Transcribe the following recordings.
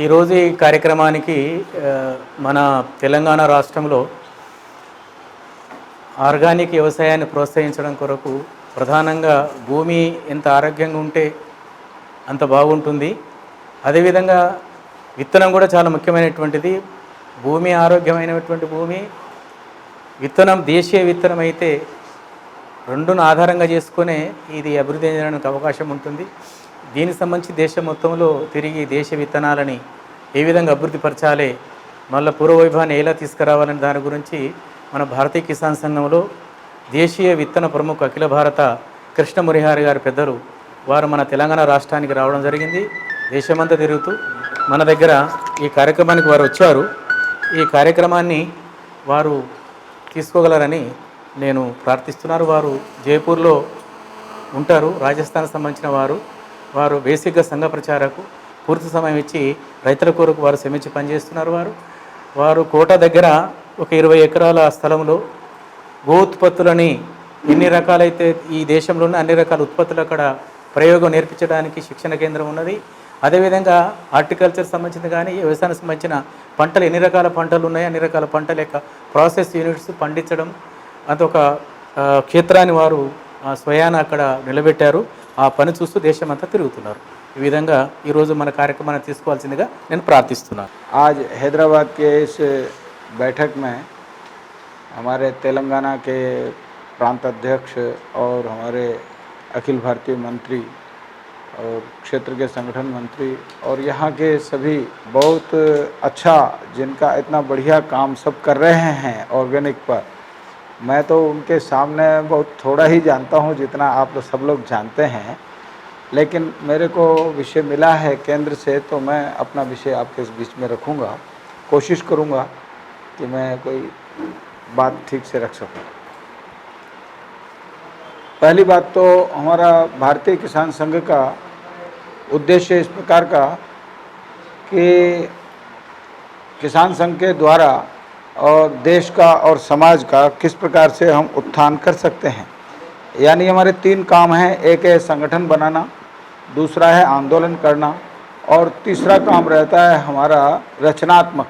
ఈరోజు ఈ కార్యక్రమానికి మన తెలంగాణ రాష్ట్రంలో ఆర్గానిక్ వ్యవసాయాన్ని ప్రోత్సహించడం కొరకు ప్రధానంగా భూమి ఎంత ఆరోగ్యంగా ఉంటే అంత బాగుంటుంది. అదేవిధంగా విత్తనం కూడా చాలా ముఖ్యమైనటువంటిది. భూమి ఆరోగ్యమైనటువంటి భూమి, విత్తనం దేశీయ విత్తనం అయితే రెండును ఆధారంగా చేసుకునే ఇది అభివృద్ధి చెందడానికి అవకాశం ఉంటుంది. దీనికి సంబంధించి దేశం మొత్తంలో తిరిగి దేశ విత్తనాలని ఏ విధంగా అభివృద్ధి పరచాలి, మళ్ళీ పూర్వవైభవాన్ని ఎలా తీసుకురావాలని దాని గురించి మన భారతీయ కిసాన్ సంఘంలో దేశీయ విత్తన ప్రముఖ అఖిల భారత కృష్ణ మురిహారి గారి పెద్దలు వారు మన తెలంగాణ రాష్ట్రానికి రావడం జరిగింది. దేశమంతా తిరుగుతూ మన దగ్గర ఈ కార్యక్రమానికి వారు వచ్చారు. ఈ కార్యక్రమాన్ని వారు తీసుకోగలరని నేను ప్రార్థిస్తున్నారు. వారు జైపూర్లో ఉంటారు, రాజస్థాన్ సంబంధించిన వారు బేసిక్గా సంఘ ప్రచారకు పూర్తి సమయం ఇచ్చి రైతుల కొరకు వారు శ్రమించి పనిచేస్తున్నారు. వారు కోట దగ్గర ఒక 20 ఎకరాల స్థలంలో గో ఉత్పత్తులని ఎన్ని రకాలైతే ఈ దేశంలోనే అన్ని రకాల ఉత్పత్తులు అక్కడ ప్రయోగం నేర్పించడానికి శిక్షణ కేంద్రం ఉన్నది. అదేవిధంగా హార్టికల్చర్ సంబంధించిన కానీ వ్యవసాయానికి సంబంధించిన పంటలు ఎన్ని రకాల పంటలు ఉన్నాయి, అన్ని రకాల పంటల యొక్క ప్రాసెస్ యూనిట్స్ పండించడం అదొక క్షేత్రాన్ని వారు స్వయాన అక్కడ నిలబెట్టారు. ఆ పని చూస్తూ దేశమంతా తిరుగుతున్నారు. ఈ విధంగా ఈరోజు మన కార్యక్రమాన్ని తీసుకోవాల్సిందిగా నేను ప్రార్థిస్తున్నాను. आज हैदराबाद के इस बैठक में हमारे तेलंगाना के प्रांत अध्यक्ष और हमारे अखिल भारतीय मंत्री और क्षेत्र के संगठन मंत्री और यहाँ के सभी बहुत अच्छा जिनका इतना बढ़िया काम सब कर रहे हैं ऑर्गेनिक पर, मैं तो उनके सामने बहुत थोड़ा ही जानता हूँ जितना आप तो सब लोग जानते हैं, लेकिन मेरे को विषय मिला है केंद्र से तो मैं अपना विषय आपके बीच में रखूँगा, कोशिश करूँगा कि मैं कोई बात ठीक से रख सकूँ। पहली बात तो हमारा भारतीय किसान संघ का उद्देश्य इस प्रकार का कि किसान संघ के द्वारा और देश का और समाज का किस प्रकार से हम उत्थान कर सकते हैं। यानी हमारे 3 काम हैं, एक है संगठन बनाना, दूसरा है आंदोलन करना और तीसरा काम रहता है हमारा रचनात्मक,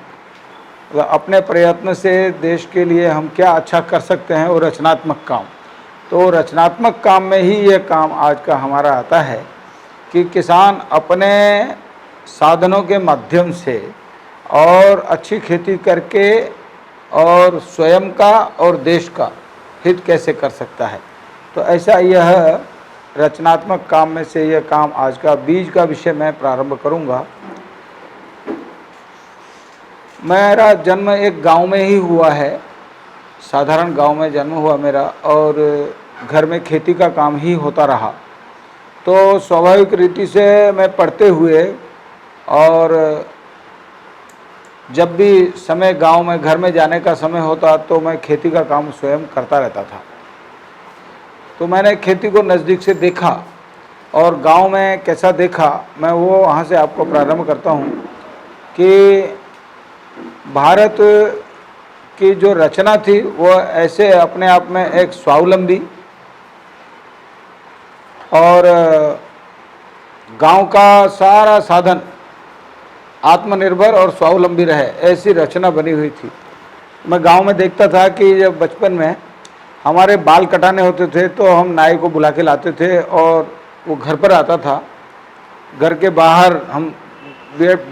अपने प्रयत्न से देश के लिए हम क्या अच्छा कर सकते हैं वो रचनात्मक काम। तो रचनात्मक काम में ही ये काम आज का हमारा आता है कि किसान अपने साधनों के माध्यम से और अच्छी खेती करके और स्वयं का और देश का हित कैसे कर सकता है। तो ऐसा यह रचनात्मक काम में से यह काम आज का बीज का विषय मैं प्रारंभ करूंगा। मेरा जन्म एक गांव में ही हुआ है, साधारण गांव में जन्म हुआ मेरा और घर में खेती का काम ही होता रहा। तो स्वाभाविक रीति से मैं पढ़ते हुए और जब भी समय गांव में घर में जाने का समय होता तो मैं खेती का काम स्वयं करता रहता था। तो मैंने खेती को नज़दीक से देखा और गांव में कैसा देखा मैं वो वहाँ से आपको प्रारंभ करता हूँ कि भारत की जो रचना थी वो ऐसे अपने आप में एक स्वावलंबी और गांव का सारा साधन आत्मनिर्भर और स्वावलंबी रहे, ऐसी रचना बनी हुई थी। मैं गांव में देखता था कि जब बचपन में हमारे बाल कटाने होते थे तो हम नाई को बुला के लाते थे और वो घर पर आता था। घर के बाहर हम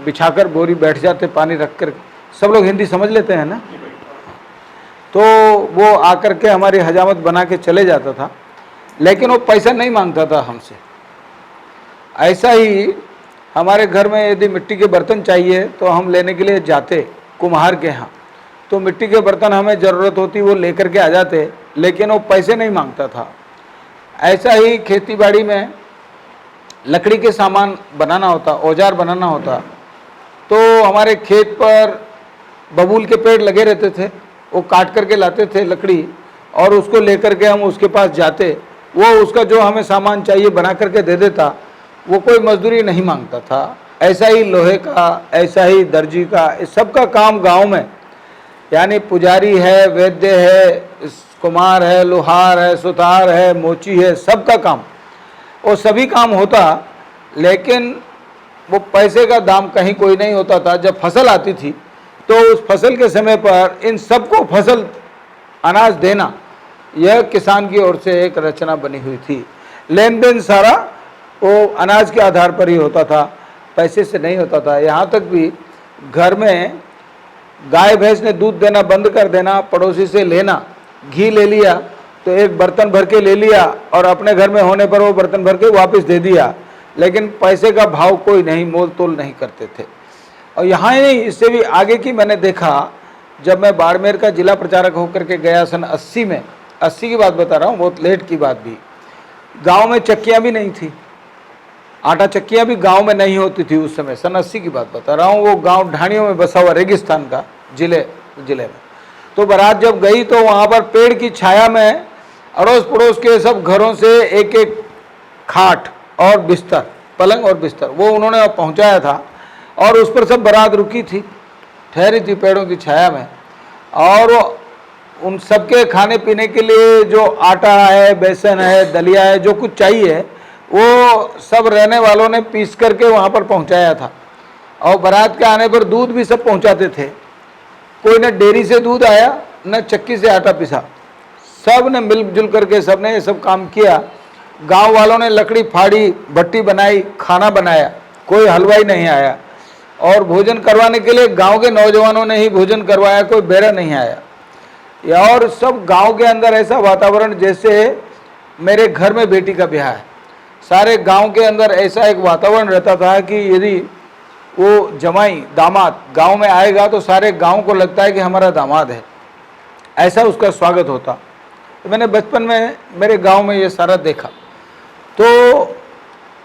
बिछाकर बोरी बैठ जाते, पानी रख कर, सब लोग हिंदी समझ लेते हैं ना, तो वो आकर के हमारी हजामत बना के चले जाता था, लेकिन वो पैसा नहीं मांगता था हमसे। ऐसा ही हमारे घर में यदि मिट्टी के बर्तन चाहिए तो हम लेने के लिए जाते कुम्हार के यहाँ, तो मिट्टी के बर्तन हमें ज़रूरत होती वो लेकर के आ जाते, लेकिन वो पैसे नहीं मांगता था। ऐसा ही खेती बाड़ी में लकड़ी के सामान बनाना होता, औजार बनाना होता, तो हमारे खेत पर बबूल के पेड़ लगे रहते थे, वो काट करके लाते थे लकड़ी और उसको लेकर के हम उसके पास जाते, वो उसका जो हमें सामान चाहिए बना करके दे देता, वो कोई मजदूरी नहीं मांगता था। ऐसा ही लोहे का, ऐसा ही दर्जी का, इस सब का काम गांव में, यानी पुजारी है, वैद्य है, कुम्हार है, लोहार है, सुतार है, मोची है, सबका काम, वो सभी काम होता। लेकिन वो पैसे का दाम कहीं कोई नहीं होता था। जब फसल आती थी तो उस फसल के समय पर इन सबको फसल अनाज देना, यह किसान की ओर से एक रचना बनी हुई थी। लेन देन सारा वो अनाज के आधार पर ही होता था, पैसे से नहीं होता था। यहाँ तक भी घर में गाय भैंस ने दूध देना बंद कर देना, पड़ोसी से लेना, घी ले लिया तो एक बर्तन भर के ले लिया और अपने घर में होने पर वो बर्तन भर के वापस दे दिया, लेकिन पैसे का भाव कोई नहीं, मोल तोल नहीं करते थे। और यहाँ ही नहीं, इससे भी आगे की मैंने देखा, जब मैं बाड़मेर का जिला प्रचारक होकर के गया सन 80 में, 80 की बात बता रहा हूँ, बहुत लेट की बात भी, गांव में चक्कियाँ भी नहीं थी, आटा चक्कियाँ भी गांव में नहीं होती थी उस समय, सन 80 की बात बता रहा हूँ। वो गांव ढाणियों में बसा हुआ रेगिस्तान का जिले में। तो बारात जब गई तो वहाँ पर पेड़ की छाया में अड़ोस पड़ोस के सब घरों से एक एक खाट और बिस्तर, पलंग और बिस्तर, वो उन्होंने पहुँचाया था और उस पर सब बारात रुकी थी, ठहरी थी पेड़ों की छाया में। और उन सबके खाने पीने के लिए जो आटा है, बेसन है, दलिया है, जो कुछ चाहिए वो सब रहने वालों ने पीस करके वहाँ पर पहुँचाया था। और बारात के आने पर दूध भी सब पहुँचाते थे। कोई न डेयरी से दूध आया, न चक्की से आटा पिसा, सब ने मिलजुल करके सब ने ये सब काम किया। गांव वालों ने लकड़ी फाड़ी, भट्टी बनाई, खाना बनाया, कोई हलवाई नहीं आया। और भोजन करवाने के लिए गांव के नौजवानों ने ही भोजन करवाया, कोई बेरा नहीं आया। और सब गांव के अंदर ऐसा वातावरण जैसे मेरे घर में बेटी का ब्याह है। सारे गांव के अंदर ऐसा एक वातावरण रहता था कि यदि वो जमाई दामाद गांव में आएगा तो सारे गांव को लगता है कि हमारा दामाद है, ऐसा उसका स्वागत होता। तो मैंने बचपन में मेरे गांव में ये सारा देखा। तो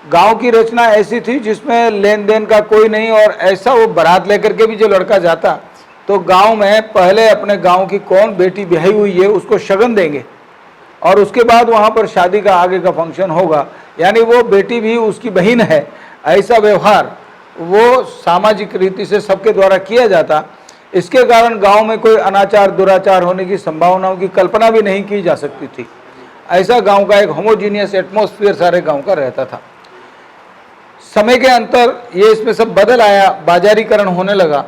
गांव की रचना ऐसी थी जिसमें लेन देन का कोई नहीं। और ऐसा वो बारात लेकर के भी जो लड़का जाता तो गांव में पहले अपने गांव की कौन बेटी ब्याही हुई है उसको शगन देंगे और उसके बाद वहाँ पर शादी का आगे का फंक्शन होगा, यानी वो बेटी भी उसकी बहन है, ऐसा व्यवहार वो सामाजिक रीति से सबके द्वारा किया जाता। इसके कारण गांव में कोई अनाचार दुराचार होने की संभावनाओं की कल्पना भी नहीं की जा सकती थी। ऐसा गांव का एक होमोजीनियस एटमॉस्फेयर सारे गांव का रहता था। समय के अंतर ये इसमें सब बदल आया, बाजारीकरण होने लगा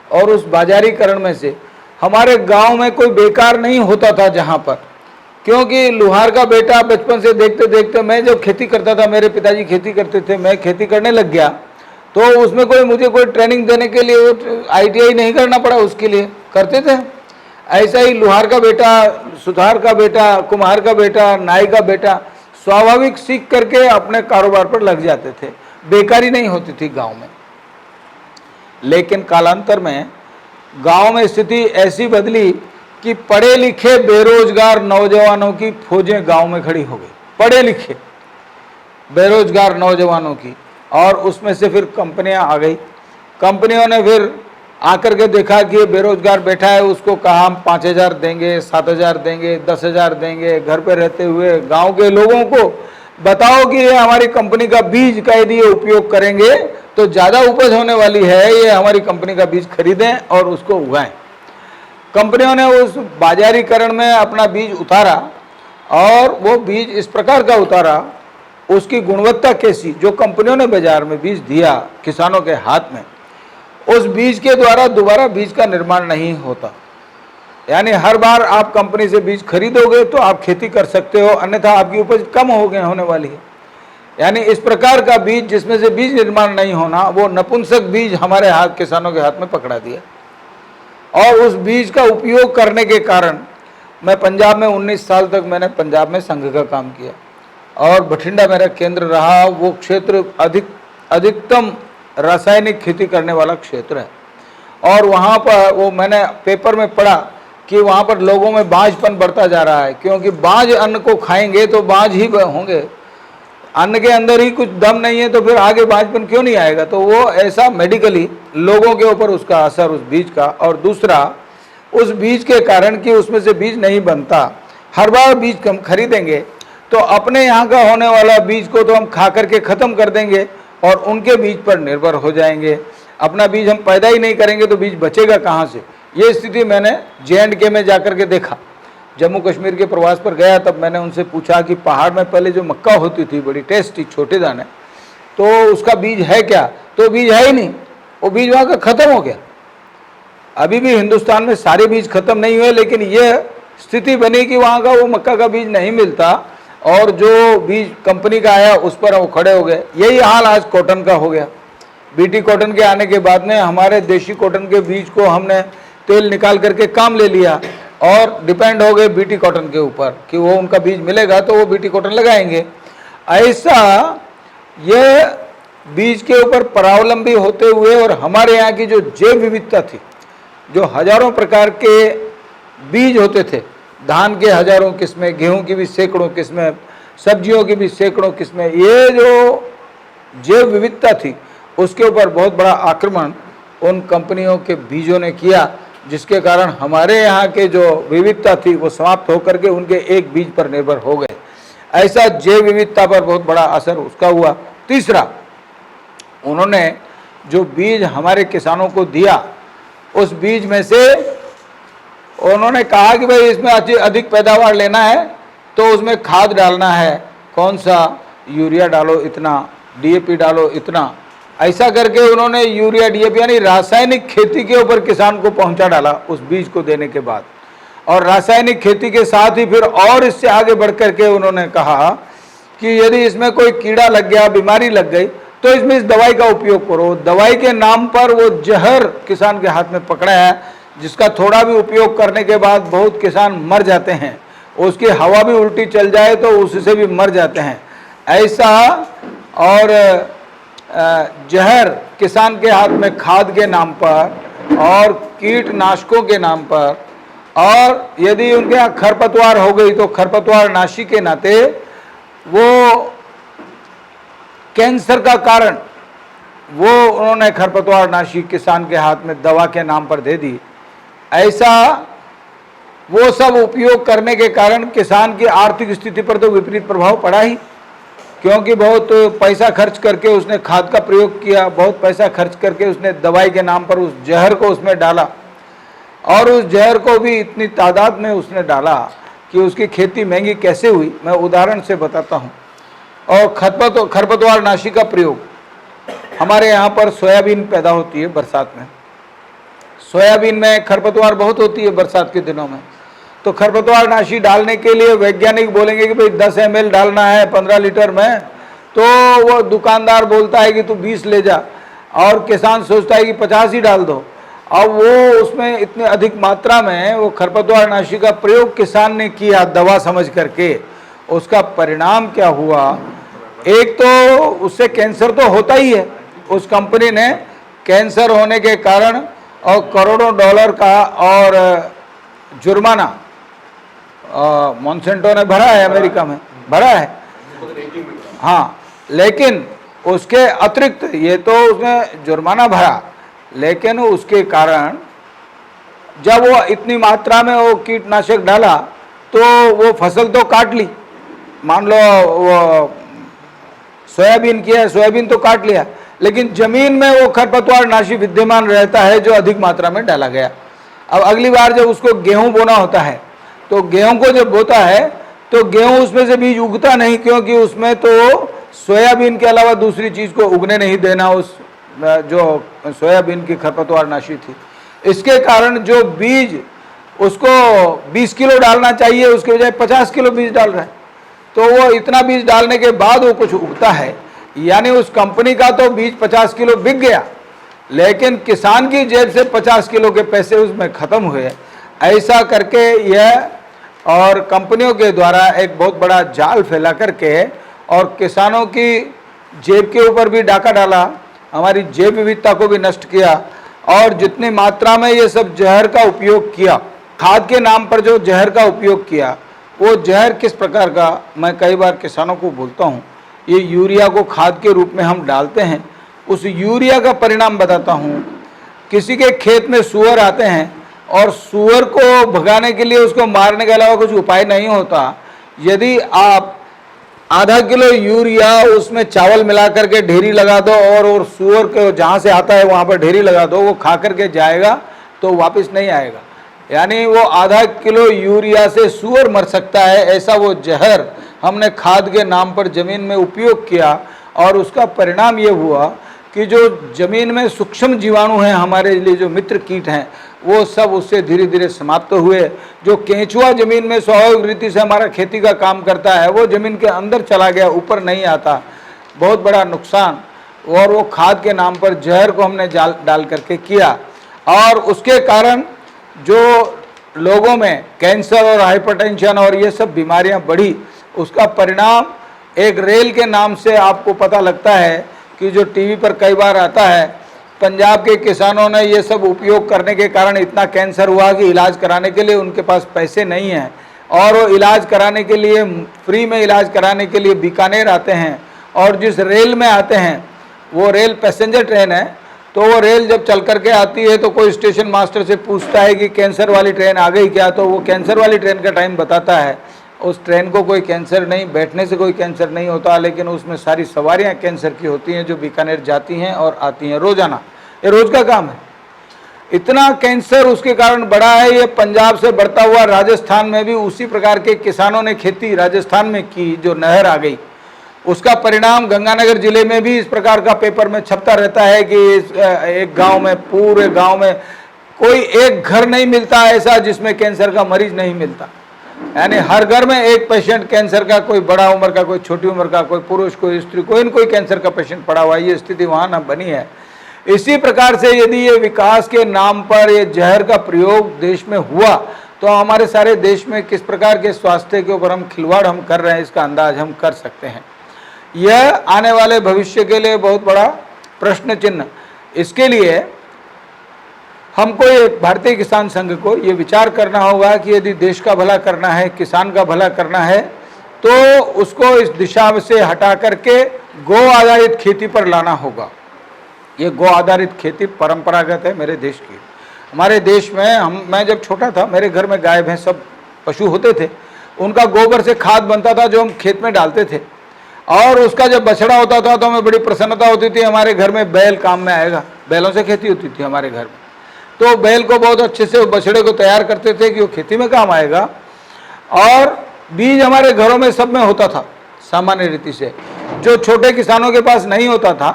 और उस बाजारीकरण में से हमारे गांव में कोई बेकार नहीं होता था जहां पर, क्योंकि लुहार का बेटा बचपन से देखते देखते, मैं जब खेती करता था, मेरे पिताजी खेती करते थे, मैं खेती करने लग गया, तो उसमें मुझे कोई ट्रेनिंग देने के लिए ITI नहीं करना पड़ा, उसके लिए करते थे। ऐसा ही लुहार का बेटा, सुथार का बेटा, कुम्हार का बेटा, नाई का बेटा स्वाभाविक सीख करके अपने कारोबार पर लग जाते थे, बेकारी नहीं होती थी गांव में। लेकिन कालांतर में गांव में स्थिति ऐसी बदली कि पढ़े लिखे बेरोजगार नौजवानों की फौजें गांव में खड़ी हो गई, पढ़े लिखे बेरोजगार नौजवानों की। और उसमें से फिर कंपनियां आ गई। कंपनियों ने फिर आकर के देखा कि ये बेरोजगार बैठा है, उसको कहा हम 5,000 देंगे, 7,000 देंगे, 10,000 देंगे। घर पे रहते हुए गांव के लोगों को बताओ कि ये हमारी कंपनी का बीज का यदि ये उपयोग करेंगे तो ज़्यादा उपज होने वाली है, ये हमारी कंपनी का बीज खरीदें और उसको उगाएं। कंपनियों ने उस बाजारीकरण में अपना बीज उतारा और वो बीज इस प्रकार का उतारा, उसकी गुणवत्ता कैसी, जो कंपनियों ने बाजार में बीज दिया किसानों के हाथ में, उस बीज के द्वारा दोबारा बीज का निर्माण नहीं होता। यानी हर बार आप कंपनी से बीज खरीदोगे तो आप खेती कर सकते हो, अन्यथा आपकी उपज कम होने वाली है। यानी इस प्रकार का बीज जिसमें से बीज निर्माण नहीं होना, वो नपुंसक बीज हमारे हाथ किसानों के हाथ में पकड़ा दिया। और उस बीज का उपयोग करने के कारण मैं पंजाब में 19 साल तक मैंने पंजाब में संघ का काम किया और बठिंडा मेरा केंद्र रहा। वो क्षेत्र अधिकतम रासायनिक खेती करने वाला क्षेत्र है। और वहाँ पर वो मैंने पेपर में पढ़ा कि वहाँ पर लोगों में बांझपन बढ़ता जा रहा है, क्योंकि बांझ अन्न को खाएंगे तो बांझ ही होंगे। अन्न के अंदर ही कुछ दम नहीं है तो फिर आगे बांझपन क्यों नहीं आएगा। तो वो ऐसा मेडिकली लोगों के ऊपर उसका असर उस बीज का। और दूसरा, उस बीज के कारण कि उसमें से बीज नहीं बनता, हर बार बीज कम खरीदेंगे तो अपने यहाँ का होने वाला बीज को तो हम खा करके ख़त्म कर देंगे और उनके बीज पर निर्भर हो जाएंगे। अपना बीज हम पैदा ही नहीं करेंगे तो बीज बचेगा कहाँ से। ये स्थिति मैंने J&K में जाकर के देखा। जम्मू कश्मीर के प्रवास पर गया तब मैंने उनसे पूछा कि पहाड़ में पहले जो मक्का होती थी बड़ी टेस्टी छोटे दाने, तो उसका बीज है क्या। तो बीज है ही नहीं, वो बीज वहाँ का खत्म हो गया। अभी भी हिंदुस्तान में सारे बीज खत्म नहीं हुए, लेकिन यह स्थिति बनी कि वहाँ का वो मक्का का बीज नहीं मिलता और जो बीज कंपनी का आया उस पर वो खड़े हो गए। यही हाल आज कॉटन का हो गया। बीटी कॉटन के आने के बाद में हमारे देशी कॉटन के बीज को हमने तेल निकाल करके काम ले लिया और डिपेंड हो गए बीटी कॉटन के ऊपर कि वो उनका बीज मिलेगा तो वो बीटी कॉटन लगाएंगे। ऐसा यह बीज के ऊपर परावलंबी होते हुए और हमारे यहाँ की जो जैव विविधता थी, जो हजारों प्रकार के बीज होते थे, धान के हजारों किस्में, गेहूं की भी सैकड़ों किस्में, सब्जियों की भी सैकड़ों किस्में, ये जो जैव विविधता थी उसके ऊपर बहुत बड़ा आक्रमण उन कंपनियों के बीजों ने किया, जिसके कारण हमारे यहाँ के जो विविधता थी वो समाप्त होकर के उनके एक बीज पर निर्भर हो गए। ऐसा जैव विविधता पर बहुत बड़ा असर उसका हुआ। तीसरा, उन्होंने जो बीज हमारे किसानों को दिया, उस बीज में से उन्होंने कहा कि भाई इसमें अधिक पैदावार लेना है तो उसमें खाद डालना है, कौन सा, यूरिया डालो इतना, डीएपी डालो इतना। ऐसा करके उन्होंने यूरिया डीएपी यानी रासायनिक खेती के ऊपर किसान को पहुंचा डाला उस बीज को देने के बाद। और रासायनिक खेती के साथ ही फिर और इससे आगे बढ़ करके उन्होंने कहा कि यदि इसमें कोई कीड़ा लग गया, बीमारी लग गई, तो इसमें इस दवाई का उपयोग करो। दवाई के नाम पर वो जहर किसान के हाथ में पकड़ा है, जिसका थोड़ा भी उपयोग करने के बाद बहुत किसान मर जाते हैं। उसकी हवा भी उल्टी चल जाए तो उससे भी मर जाते हैं। ऐसा और जहर किसान के हाथ में खाद के नाम पर और कीटनाशकों के नाम पर, और यदि उनके यहाँ खरपतवार हो गई तो खरपतवार नाशी के नाते वो कैंसर का कारण वो उन्होंने खरपतवार नाशी किसान के हाथ में दवा के नाम पर दे दी। ऐसा वो सब उपयोग करने के कारण किसान की आर्थिक स्थिति पर तो विपरीत प्रभाव पड़ा ही, क्योंकि बहुत पैसा खर्च करके उसने खाद का प्रयोग किया, बहुत पैसा खर्च करके उसने दवाई के नाम पर उस जहर को उसमें डाला, और उस जहर को भी इतनी तादाद में उसने डाला कि उसकी खेती महंगी कैसे हुई, मैं उदाहरण से बताता हूँ। और खरपतवार नाशी का प्रयोग, हमारे यहाँ पर सोयाबीन पैदा होती है बरसात में, सोयाबीन में खरपतवार बहुत होती है बरसात के दिनों में। तो खरपतवार नाशी डालने के लिए वैज्ञानिक बोलेंगे कि भाई 10 ml डालना है 15 लीटर में, तो वो दुकानदार बोलता है कि तू 20 ले जा, और किसान सोचता है कि 50 ही डाल दो। अब वो उसमें इतने अधिक मात्रा में वो खरपतवार नाशी का प्रयोग किसान ने किया दवा समझ करके। उसका परिणाम क्या हुआ, एक तो उससे कैंसर तो होता ही है, उस कंपनी ने कैंसर होने के कारण और करोड़ों डॉलर का और जुर्माना मॉन्सेंटो ने भरा है, अमेरिका में भरा है। हाँ, लेकिन उसके अतिरिक्त ये तो उसने जुर्माना भरा, लेकिन उसके कारण जब वो इतनी मात्रा में वो कीटनाशक डाला तो वो फसल तो काट ली। मान लो वो सोयाबीन की है, सोयाबीन तो काट लिया, लेकिन जमीन में वो खरपतवार नाशी विद्यमान रहता है जो अधिक मात्रा में डाला गया। अब अगली बार जब उसको गेहूं बोना होता है तो गेहूं को जब बोता है तो गेहूं उसमें से बीज उगता नहीं, क्योंकि उसमें तो सोयाबीन के अलावा दूसरी चीज को उगने नहीं देना उस जो सोयाबीन की खरपतवार नाशी थी। इसके कारण जो बीज उसको 20 किलो डालना चाहिए उसके बजाय 50 किलो बीज डाल रहा है। तो वो इतना बीज डालने के बाद वो कुछ उगता है, यानी उस कंपनी का तो बीज 50 किलो बिक गया, लेकिन किसान की जेब से 50 किलो के पैसे उसमें खत्म हुए। ऐसा करके यह और कंपनियों के द्वारा एक बहुत बड़ा जाल फैला करके और किसानों की जेब के ऊपर भी डाका डाला, हमारी जैव विविधता को भी नष्ट किया, और जितनी मात्रा में ये सब जहर का उपयोग किया, खाद के नाम पर जो जहर का उपयोग किया, वो जहर किस प्रकार का, मैं कई बार किसानों को बोलता हूँ, ये यूरिया को खाद के रूप में हम डालते हैं, उस यूरिया का परिणाम बताता हूँ। किसी के खेत में सूअर आते हैं और सूअर को भगाने के लिए उसको मारने के अलावा कुछ उपाय नहीं होता। यदि आप आधा किलो यूरिया उसमें चावल मिला करके ढेरी लगा दो और सूअर को जहाँ से आता है वहाँ पर ढेरी लगा दो, वो खा करके जाएगा तो वापस नहीं आएगा। यानी वो आधा किलो यूरिया से सूअर मर सकता है, ऐसा वो जहर हमने खाद के नाम पर ज़मीन में उपयोग किया, और उसका परिणाम ये हुआ कि जो जमीन में सूक्ष्म जीवाणु हैं, हमारे लिए जो मित्र कीट हैं, वो सब उससे धीरे धीरे समाप्त हुए। जो केंचुआ जमीन में स्वाभाविक रीति से हमारा खेती का काम करता है, वो जमीन के अंदर चला गया, ऊपर नहीं आता, बहुत बड़ा नुकसान। और वो खाद के नाम पर जहर को हमने डाल करके किया, और उसके कारण जो लोगों में कैंसर और हाइपरटेंशन और ये सब बीमारियां बढ़ी, उसका परिणाम एक रेल के नाम से आपको पता लगता है कि जो टीवी पर कई बार आता है, पंजाब के किसानों ने ये सब उपयोग करने के कारण इतना कैंसर हुआ कि इलाज कराने के लिए उनके पास पैसे नहीं हैं, और वो इलाज कराने के लिए, फ्री में इलाज कराने के लिए बीकानेर आते हैं, और जिस रेल में आते हैं वो रेल पैसेंजर ट्रेन है, तो वो रेल जब चल करके आती है तो कोई स्टेशन मास्टर से पूछता है कि कैंसर वाली ट्रेन आ गई क्या, तो वो कैंसर वाली ट्रेन का टाइम बताता है। उस ट्रेन को कोई कैंसर नहीं, बैठने से कोई कैंसर नहीं होता, लेकिन उसमें सारी सवारियां कैंसर की होती हैं जो बीकानेर जाती हैं और आती हैं रोजाना। ये रोज का काम है। इतना कैंसर उसके कारण बढ़ा है। ये पंजाब से बढ़ता हुआ राजस्थान में भी उसी प्रकार के किसानों ने खेती राजस्थान में की, जो नहर आ गई, उसका परिणाम गंगानगर जिले में भी इस प्रकार का पेपर में छपता रहता है कि एक गांव में, पूरे गांव में कोई एक घर नहीं मिलता ऐसा जिसमें कैंसर का मरीज नहीं मिलता। यानी हर घर में एक पेशेंट कैंसर का, कोई बड़ा उम्र का, कोई छोटी उम्र का, कोई पुरुष, कोई स्त्री, कोई न कोई कैंसर का पेशेंट पड़ा हुआ है। ये स्थिति वहाँ न बनी है। इसी प्रकार से यदि ये विकास के नाम पर ये जहर का प्रयोग देश में हुआ, तो हमारे सारे देश में किस प्रकार के स्वास्थ्य के ऊपर हम खिलवाड़ हम कर रहे हैं, इसका अंदाज हम कर सकते हैं। यह आने वाले भविष्य के लिए बहुत बड़ा प्रश्न चिन्ह। इसके लिए हमको, ये भारतीय किसान संघ को ये विचार करना होगा कि यदि देश का भला करना है, किसान का भला करना है, तो उसको इस दिशा से हटा करके गौ आधारित खेती पर लाना होगा। ये गौ आधारित खेती परंपरागत है मेरे देश की। हमारे देश में मैं जब छोटा था, मेरे घर में गाय भैंस सब पशु होते थे, उनका गोबर से खाद बनता था जो हम खेत में डालते थे, और उसका जब बछड़ा होता था तो हमें बड़ी प्रसन्नता होती थी, हमारे घर में बैल काम में आएगा। बैलों से खेती होती थी हमारे घर में, तो बैल को बहुत अच्छे से बछड़े को तैयार करते थे कि वो खेती में काम आएगा। और बीज हमारे घरों में सब में होता था सामान्य रीति से। जो छोटे किसानों के पास नहीं होता था,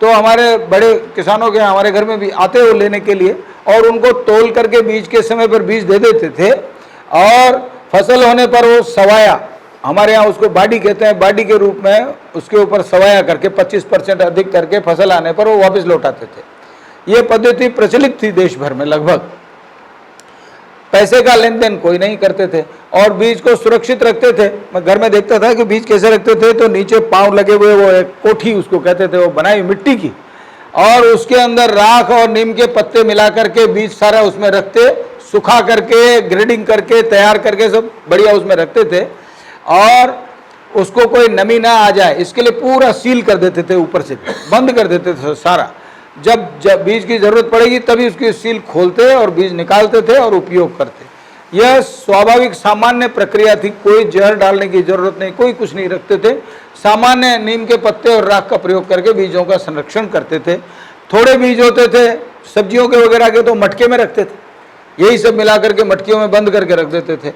तो हमारे बड़े किसानों के हमारे घर में भी आते वो लेने के लिए, और उनको तोल करके बीज के समय पर बीज दे देते थे, और फसल होने पर वो सवाया, हमारे यहाँ उसको बाडी कहते हैं, बाडी के रूप में उसके ऊपर सवाया करके 25% अधिक करके फसल आने पर वो वापस लौटाते थे। ये पद्धति प्रचलित थी देश भर में लगभग। पैसे का लेन देन कोई नहीं करते थे, और बीज को सुरक्षित रखते थे। मैं घर में देखता था कि बीज कैसे रखते थे, तो नीचे पाँव लगे हुए, वो एक कोठी उसको कहते थे, वो बनाई मिट्टी की, और उसके अंदर राख और नीम के पत्ते मिला करके बीज सारा उसमें रखते, सुखा करके, ग्रेडिंग करके, तैयार करके सब बढ़िया उसमें रखते थे, और उसको कोई नमी ना आ जाए इसके लिए पूरा सील कर देते थे, ऊपर से बंद कर देते थे सारा। जब बीज की जरूरत पड़ेगी तभी उसकी सील खोलते और बीज निकालते थे और उपयोग करते। यह स्वाभाविक सामान्य प्रक्रिया थी, कोई जहर डालने की जरूरत नहीं, कोई कुछ नहीं रखते थे। सामान्य नीम के पत्ते और राख का प्रयोग करके बीजों का संरक्षण करते थे। थोड़े बीज होते थे सब्जियों के वगैरह के, तो मटके में रखते थे, यही सब मिला करके मटकियों में बंद करके रख देते थे।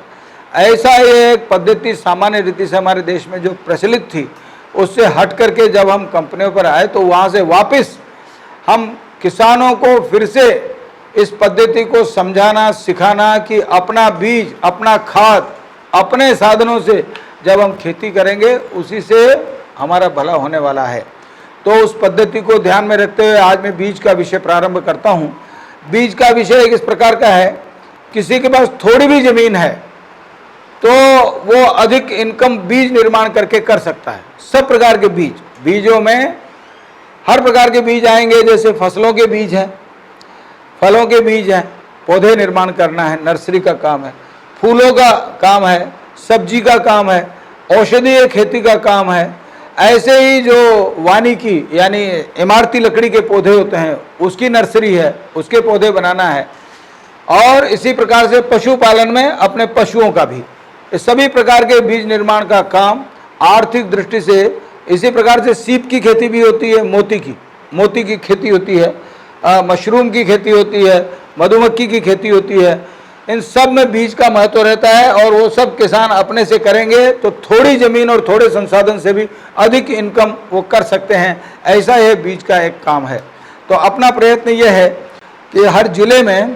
ऐसा ये एक पद्धति सामान्य रीति से हमारे देश में जो प्रचलित थी, उससे हट करके जब हम कंपनियों पर आए, तो वहाँ से वापस हम किसानों को फिर से इस पद्धति को समझाना, सिखाना कि अपना बीज, अपना खाद, अपने साधनों से जब हम खेती करेंगे, उसी से हमारा भला होने वाला है। तो उस पद्धति को ध्यान में रखते हुए आज मैं बीज का विषय प्रारंभ करता हूँ। बीज का विषय एक इस प्रकार का है, किसी के पास थोड़ी भी जमीन है तो वो अधिक इनकम बीज निर्माण करके कर सकता है। सब प्रकार के बीज, बीजों में हर प्रकार के बीज आएंगे, जैसे फसलों के बीज हैं, फलों के बीज हैं, पौधे निर्माण करना है, नर्सरी का काम है, फूलों का काम है, सब्जी का काम है, औषधीय खेती का काम है। ऐसे ही जो वानिकी यानी इमारती लकड़ी के पौधे होते हैं, उसकी नर्सरी है, उसके पौधे बनाना है। और इसी प्रकार से पशुपालन में अपने पशुओं का भी, इस सभी प्रकार के बीज निर्माण का काम आर्थिक दृष्टि से। इसी प्रकार से सीप की खेती भी होती है, मोती की खेती होती है, मशरूम की खेती होती है, मधुमक्खी की खेती होती है। इन सब में बीज का महत्व रहता है, और वो सब किसान अपने से करेंगे तो थोड़ी ज़मीन और थोड़े संसाधन से भी अधिक इनकम वो कर सकते हैं। ऐसा ये बीज का एक काम है। तो अपना प्रयत्न ये है कि हर जिले में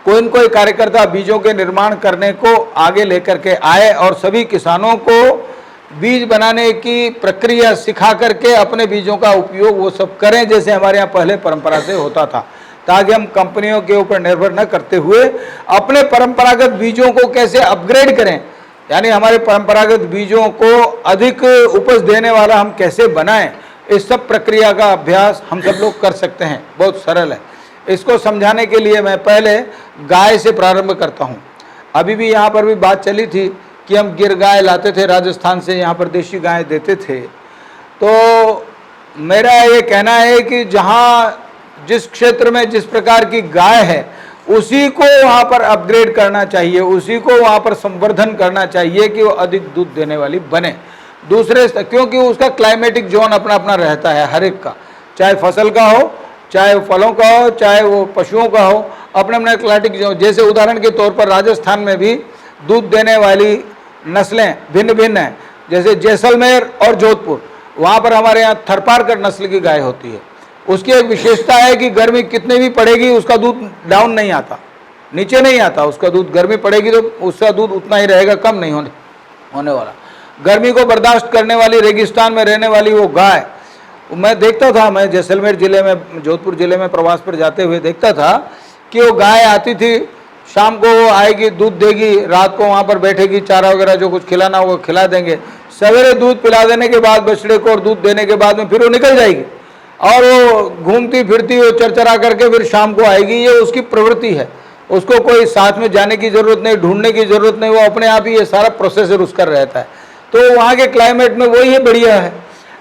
कोई न कोई कार्यकर्ता बीजों के निर्माण करने को आगे लेकर के आए और सभी किसानों को बीज बनाने की प्रक्रिया सिखा करके अपने बीजों का उपयोग वो सब करें, जैसे हमारे यहाँ पहले परंपरा से होता था, ताकि हम कंपनियों के ऊपर निर्भर न करते हुए अपने परंपरागत बीजों को कैसे अपग्रेड करें, यानी हमारे परंपरागत बीजों को अधिक उपज देने वाला हम कैसे बनाएं, इस सब प्रक्रिया का अभ्यास हम सब लोग कर सकते हैं। बहुत सरल है। इसको समझाने के लिए मैं पहले गाय से प्रारंभ करता हूँ। अभी भी यहाँ पर भी बात चली थी कि हम गिर गाय लाते थे राजस्थान से, यहाँ पर देशी गाय देते थे। तो मेरा ये कहना है कि जहाँ जिस क्षेत्र में जिस प्रकार की गाय है उसी को वहाँ पर अपग्रेड करना चाहिए, उसी को वहाँ पर संवर्धन करना चाहिए कि वो अधिक दूध देने वाली बने। दूसरे, क्योंकि उसका क्लाइमेटिक जोन अपना अपना रहता है हर एक का, चाहे फसल का हो, चाहे वो फलों का हो, चाहे वो पशुओं का हो, अपने अपने क्लाइमेटिक जोन। जैसे उदाहरण के तौर पर राजस्थान में भी दूध देने वाली नस्लें भिन्न भिन्न हैं। जैसे जैसलमेर और जोधपुर, वहाँ पर हमारे यहाँ थरपारकर नस्ल की गाय होती है। उसकी एक विशेषता है कि गर्मी कितनी भी पड़ेगी उसका दूध डाउन नहीं आता, नीचे नहीं आता। उसका दूध, गर्मी पड़ेगी तो उसका दूध उतना ही रहेगा, कम नहीं होने वाला। गर्मी को बर्दाश्त करने वाली, रेगिस्तान में रहने वाली वो गाय मैं देखता था। मैं जैसलमेर ज़िले में, जोधपुर ज़िले में प्रवास पर जाते हुए देखता था कि वो गाय आती थी, शाम को वो आएगी, दूध देगी, रात को वहाँ पर बैठेगी, चारा वगैरह जो कुछ खिलाना वो खिला देंगे। सवेरे दूध पिला देने के बाद बछड़े को और दूध देने के बाद में फिर वो निकल जाएगी और वो घूमती फिरती वो चरचरा करके फिर शाम को आएगी। ये उसकी प्रवृत्ति है, उसको कोई साथ में जाने की ज़रूरत नहीं, ढूंढने की ज़रूरत नहीं, वो अपने आप ही ये सारा प्रोसेसर उसका रहता है। तो वहाँ के क्लाइमेट में वही बढ़िया है।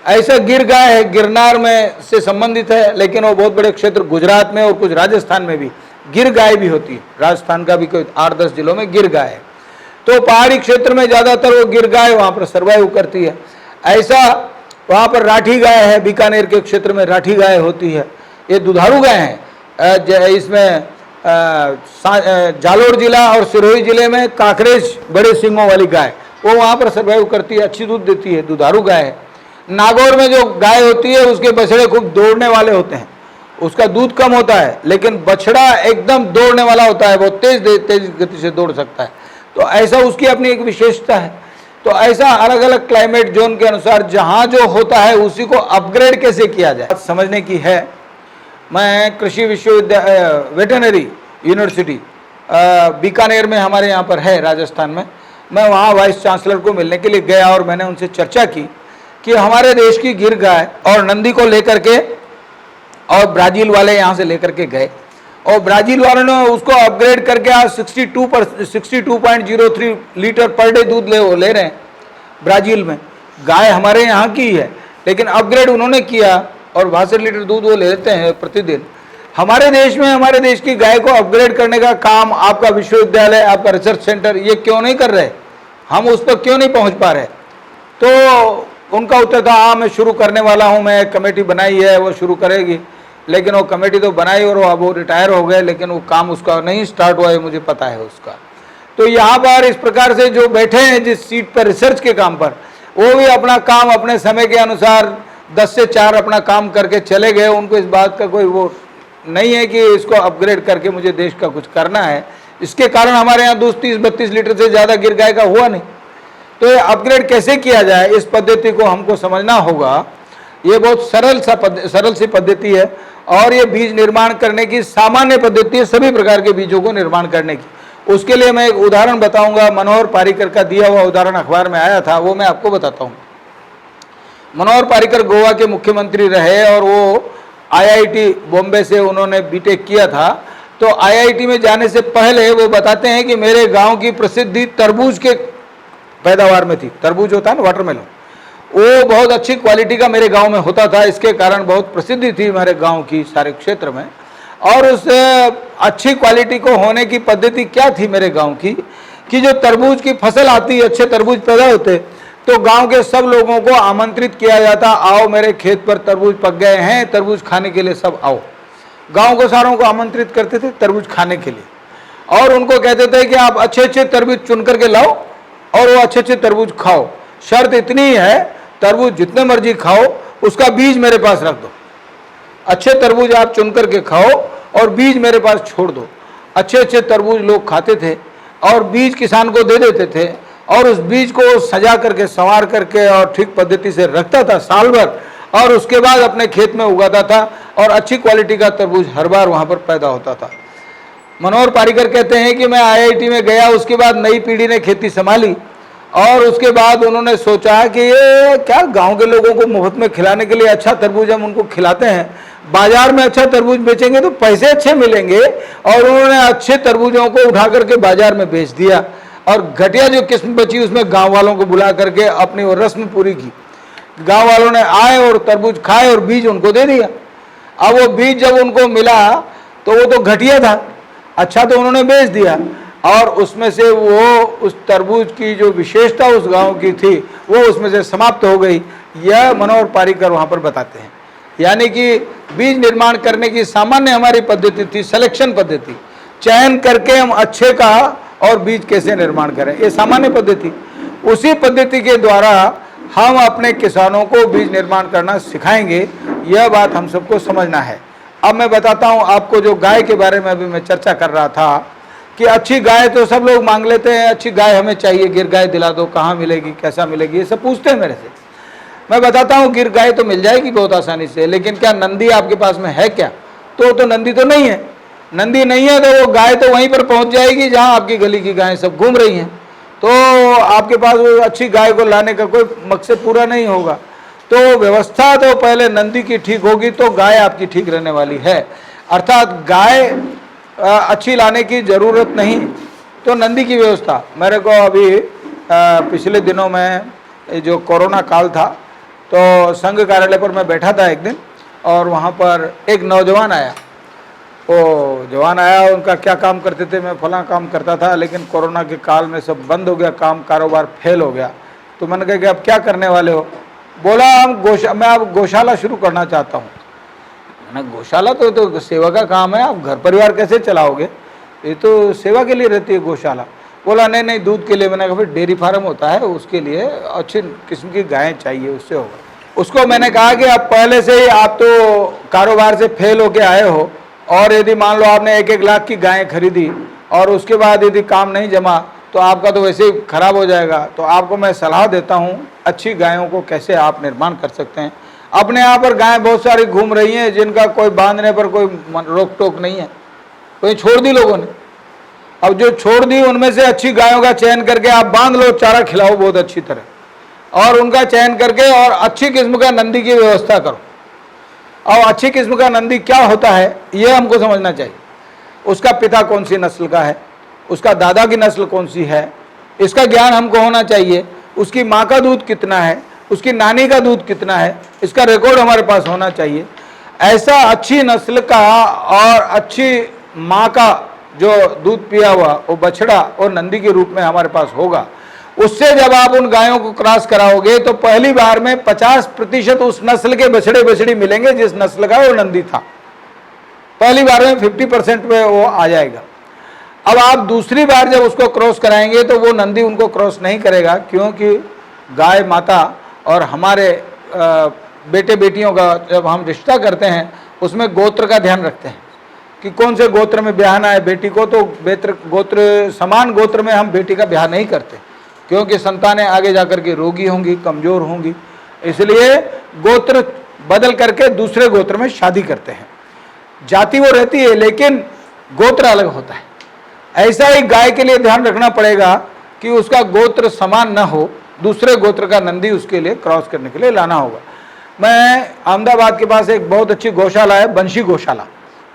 ऐसा गिर गाय है, गिरनार में से संबंधित है, लेकिन वो बहुत बड़े क्षेत्र गुजरात में और कुछ राजस्थान में भी गिर गाय भी होती है। राजस्थान का भी कोई 8-10 जिलों में गिर गाय है। तो पहाड़ी क्षेत्र में ज़्यादातर वो गिर गाय वहाँ पर सर्वाइव करती है। ऐसा वहाँ पर राठी गाय है, बीकानेर के क्षेत्र में राठी गाय होती है। ये दुधारू गाय हैं। इसमें जालोर जिला और सिरोही जिले में कांकरेज बड़े सींगों वाली गाय, वो वहाँ पर सर्वाइव करती है, अच्छी दूध देती है, दुधारू गाय है। नागौर में जो गाय होती है उसके बछड़े खूब दौड़ने वाले होते हैं, उसका दूध कम होता है, लेकिन बछड़ा एकदम दौड़ने वाला होता है, बहुत तेज गति से दौड़ सकता है। तो ऐसा उसकी अपनी एक विशेषता है। तो ऐसा अलग अलग क्लाइमेट जोन के अनुसार जहाँ जो होता है उसी को अपग्रेड कैसे किया जाए समझने की है। मैं कृषि विश्वविद्यालय वेटरनरी यूनिवर्सिटी बीकानेर में हमारे यहाँ पर है राजस्थान में, मैं वहाँ वाइस चांसलर को मिलने के लिए गया और मैंने उनसे चर्चा की कि हमारे देश की गिर गाय और नंदी को लेकर के, और ब्राज़ील वाले यहाँ से लेकर के गए और ब्राज़ील वालों ने उसको अपग्रेड करके आज 62.03 लीटर पर डे दूध ले रहे हैं। ब्राज़ील में गाय हमारे यहाँ की है, लेकिन अपग्रेड उन्होंने किया और 62 लीटर दूध वो लेते हैं प्रतिदिन। हमारे देश में हमारे देश की गाय को अपग्रेड करने का काम आपका विश्वविद्यालय, आपका रिसर्च सेंटर ये क्यों नहीं कर रहे? हम उस पर क्यों नहीं पहुँच पा रहे? तो उनका उत्तर था, हाँ मैं शुरू करने वाला हूँ, मैं एक कमेटी बनाई है, वो शुरू करेगी। लेकिन वो कमेटी तो बनाई और अब वो रिटायर हो गए, लेकिन वो काम उसका नहीं स्टार्ट हुआ है, मुझे पता है उसका। तो यहाँ पर इस प्रकार से जो बैठे हैं जिस सीट पर रिसर्च के काम पर, वो भी अपना काम अपने समय के अनुसार 10 से 4 अपना काम करके चले गए। उनको इस बात का कोई वो नहीं है कि इसको अपग्रेड करके मुझे देश का कुछ करना है। इसके कारण हमारे यहाँ 32 लीटर से ज़्यादा गिर गाय का हुआ नहीं। तो ये अपग्रेड कैसे किया जाए, इस पद्धति को हमको समझना होगा। ये बहुत सरल सी पद्धति है और ये बीज निर्माण करने की सामान्य पद्धति है, सभी प्रकार के बीजों को निर्माण करने की। उसके लिए मैं एक उदाहरण बताऊंगा। मनोहर पारिकर का दिया हुआ उदाहरण अखबार में आया था, वो मैं आपको बताता हूँ। मनोहर पारिकर गोवा के मुख्यमंत्री रहे और वो IIT बॉम्बे से उन्होंने बीटेक किया था। तो IIT में जाने से पहले वो बताते हैं कि मेरे गाँव की प्रसिद्धि तरबूज के पैदावार में थी। तरबूज होता है ना, वाटरमेलन, वो बहुत अच्छी क्वालिटी का मेरे गांव में होता था। इसके कारण बहुत प्रसिद्धि थी मेरे गांव की सारे क्षेत्र में। और उस अच्छी क्वालिटी को होने की पद्धति क्या थी मेरे गांव की, कि जो तरबूज की फसल आती, अच्छे तरबूज पैदा होते, तो गांव के सब लोगों को आमंत्रित किया जाता, आओ मेरे खेत पर तरबूज पक गए हैं, तरबूज खाने के लिए सब आओ। गाँव को सारों को आमंत्रित करते थे तरबूज खाने के लिए। और उनको कहते थे कि आप अच्छे अच्छे तरबूज चुन करके लाओ और वो अच्छे अच्छे तरबूज खाओ, शर्त इतनी है तरबूज जितने मर्जी खाओ, उसका बीज मेरे पास रख दो। अच्छे तरबूज आप चुन करके खाओ और बीज मेरे पास छोड़ दो। अच्छे अच्छे तरबूज लोग खाते थे और बीज किसान को दे देते थे और उस बीज को सजा करके संवार करके और ठीक पद्धति से रखता था साल भर, और उसके बाद अपने खेत में उगाता था और अच्छी क्वालिटी का तरबूज हर बार वहाँ पर पैदा होता था। मनोहर पारीकर कहते हैं कि मैं IIT में गया, उसके बाद नई पीढ़ी ने खेती संभाली और उसके बाद उन्होंने सोचा कि ये क्या गांव के लोगों को मुफ्त में खिलाने के लिए अच्छा तरबूज हम उनको खिलाते हैं, बाजार में अच्छा तरबूज बेचेंगे तो पैसे अच्छे मिलेंगे, और उन्होंने अच्छे तरबूजों को उठा करके बाजार में बेच दिया और घटिया जो किस्म बची उसमें गांव वालों को बुला करके अपनी वो रस्म पूरी की। गांव वालों ने आए और तरबूज खाए और बीज उनको दे दिया। अब वो बीज जब उनको मिला तो वो तो घटिया था, अच्छा तो उन्होंने बेच दिया और उसमें से वो उस तरबूज की जो विशेषता उस गांव की थी वो उसमें से समाप्त हो गई। यह मनोहर पारीकर वहाँ पर बताते हैं। यानी कि बीज निर्माण करने की सामान्य हमारी पद्धति थी सिलेक्शन पद्धति, चयन करके हम अच्छे का और बीज कैसे निर्माण करें, ये सामान्य पद्धति। उसी पद्धति के द्वारा हम अपने किसानों को बीज निर्माण करना सिखाएंगे, यह बात हम सबको समझना है। अब मैं बताता हूँ आपको, जो गाय के बारे में अभी मैं चर्चा कर रहा था कि अच्छी गाय तो सब लोग मांग लेते हैं, अच्छी गाय हमें चाहिए, गिर गाय दिला दो, कहाँ मिलेगी, कैसा मिलेगी, ये सब पूछते हैं मेरे से। मैं बताता हूँ गिर गाय तो मिल जाएगी बहुत आसानी से, लेकिन क्या नंदी आपके पास में है क्या? तो नंदी तो नहीं है। नंदी नहीं है तो वो गाय तो वहीं पर पहुँच जाएगी जहाँ आपकी गली की गायें सब घूम रही हैं, तो आपके पास वो अच्छी गाय को लाने का कोई मकसद पूरा नहीं होगा। तो व्यवस्था तो पहले नंदी की ठीक होगी तो गाय आपकी ठीक रहने वाली है, अर्थात गाय अच्छी लाने की ज़रूरत नहीं, तो नंदी की व्यवस्था। मेरे को अभी पिछले दिनों में जो कोरोना काल था तो संघ कार्यालय पर मैं बैठा था एक दिन और वहाँ पर एक नौजवान आया। वो जवान आया, उनका क्या काम करते थे, मैं फलां काम करता था, लेकिन कोरोना के काल में सब बंद हो गया, काम कारोबार फेल हो गया। तो मैंने कहा कि अब क्या करने वाले हो? बोला मैं अब गौशाला शुरू करना चाहता हूँ। मैंने गौशाला तो सेवा का काम है, आप घर परिवार कैसे चलाओगे, ये तो सेवा के लिए रहती है गौशाला। बोला नहीं दूध के लिए। मैंने कहा फिर डेयरी फार्म होता है, उसके लिए अच्छी किस्म की गायें चाहिए, उससे होगा। उसको मैंने कहा कि आप पहले से ही आप तो कारोबार से फेल होके आए हो और यदि मान लो आपने 1-1 लाख की गायें खरीदी और उसके बाद यदि काम नहीं जमा तो आपका तो वैसे ही खराब हो जाएगा। तो आपको मैं सलाह देता हूँ अच्छी गायों को कैसे आप निर्माण कर सकते हैं। अपने यहाँ पर गायें बहुत सारी घूम रही हैं जिनका कोई बांधने पर कोई रोक टोक नहीं है, कोई छोड़ दी लोगों ने। अब जो छोड़ दी उनमें से अच्छी गायों का चयन करके आप बांध लो, चारा खिलाओ बहुत अच्छी तरह, और उनका चयन करके और अच्छी किस्म का नंदी की व्यवस्था करो। और अच्छी किस्म का नंदी क्या होता है ये हमको समझना चाहिए। उसका पिता कौन सी नस्ल का है, उसका दादा की नस्ल कौन सी है, इसका ज्ञान हमको होना चाहिए। उसकी माँ का दूध कितना है, उसकी नानी का दूध कितना है, इसका रिकॉर्ड हमारे पास होना चाहिए। ऐसा अच्छी नस्ल का और अच्छी माँ का जो दूध पिया हुआ वो बछड़ा और नंदी के रूप में हमारे पास होगा। उससे जब आप उन गायों को क्रॉस कराओगे तो पहली बार में 50% उस नस्ल के बछड़े बछड़ी मिलेंगे जिस नस्ल का वो नंदी था। पहली बार में 50% में वो आ जाएगा। अब आप दूसरी बार जब उसको क्रॉस कराएंगे तो वो नंदी उनको क्रॉस नहीं करेगा, क्योंकि गाय माता और हमारे बेटे बेटियों का जब हम रिश्ता करते हैं उसमें गोत्र का ध्यान रखते हैं कि कौन से गोत्र में ब्याहना है बेटी को। तो गोत्र समान गोत्र में हम बेटी का ब्याह नहीं करते, क्योंकि संतानें आगे जाकर के रोगी होंगी, कमज़ोर होंगी, इसलिए गोत्र बदल करके दूसरे गोत्र में शादी करते हैं। जाति वो रहती है लेकिन गोत्र अलग होता है। ऐसा ही गाय के लिए ध्यान रखना पड़ेगा कि उसका गोत्र समान न हो, दूसरे गोत्र का नंदी उसके लिए क्रॉस करने के लिए लाना होगा। मैं अहमदाबाद के पास एक बहुत अच्छी गौशाला है, बंशी गौशाला,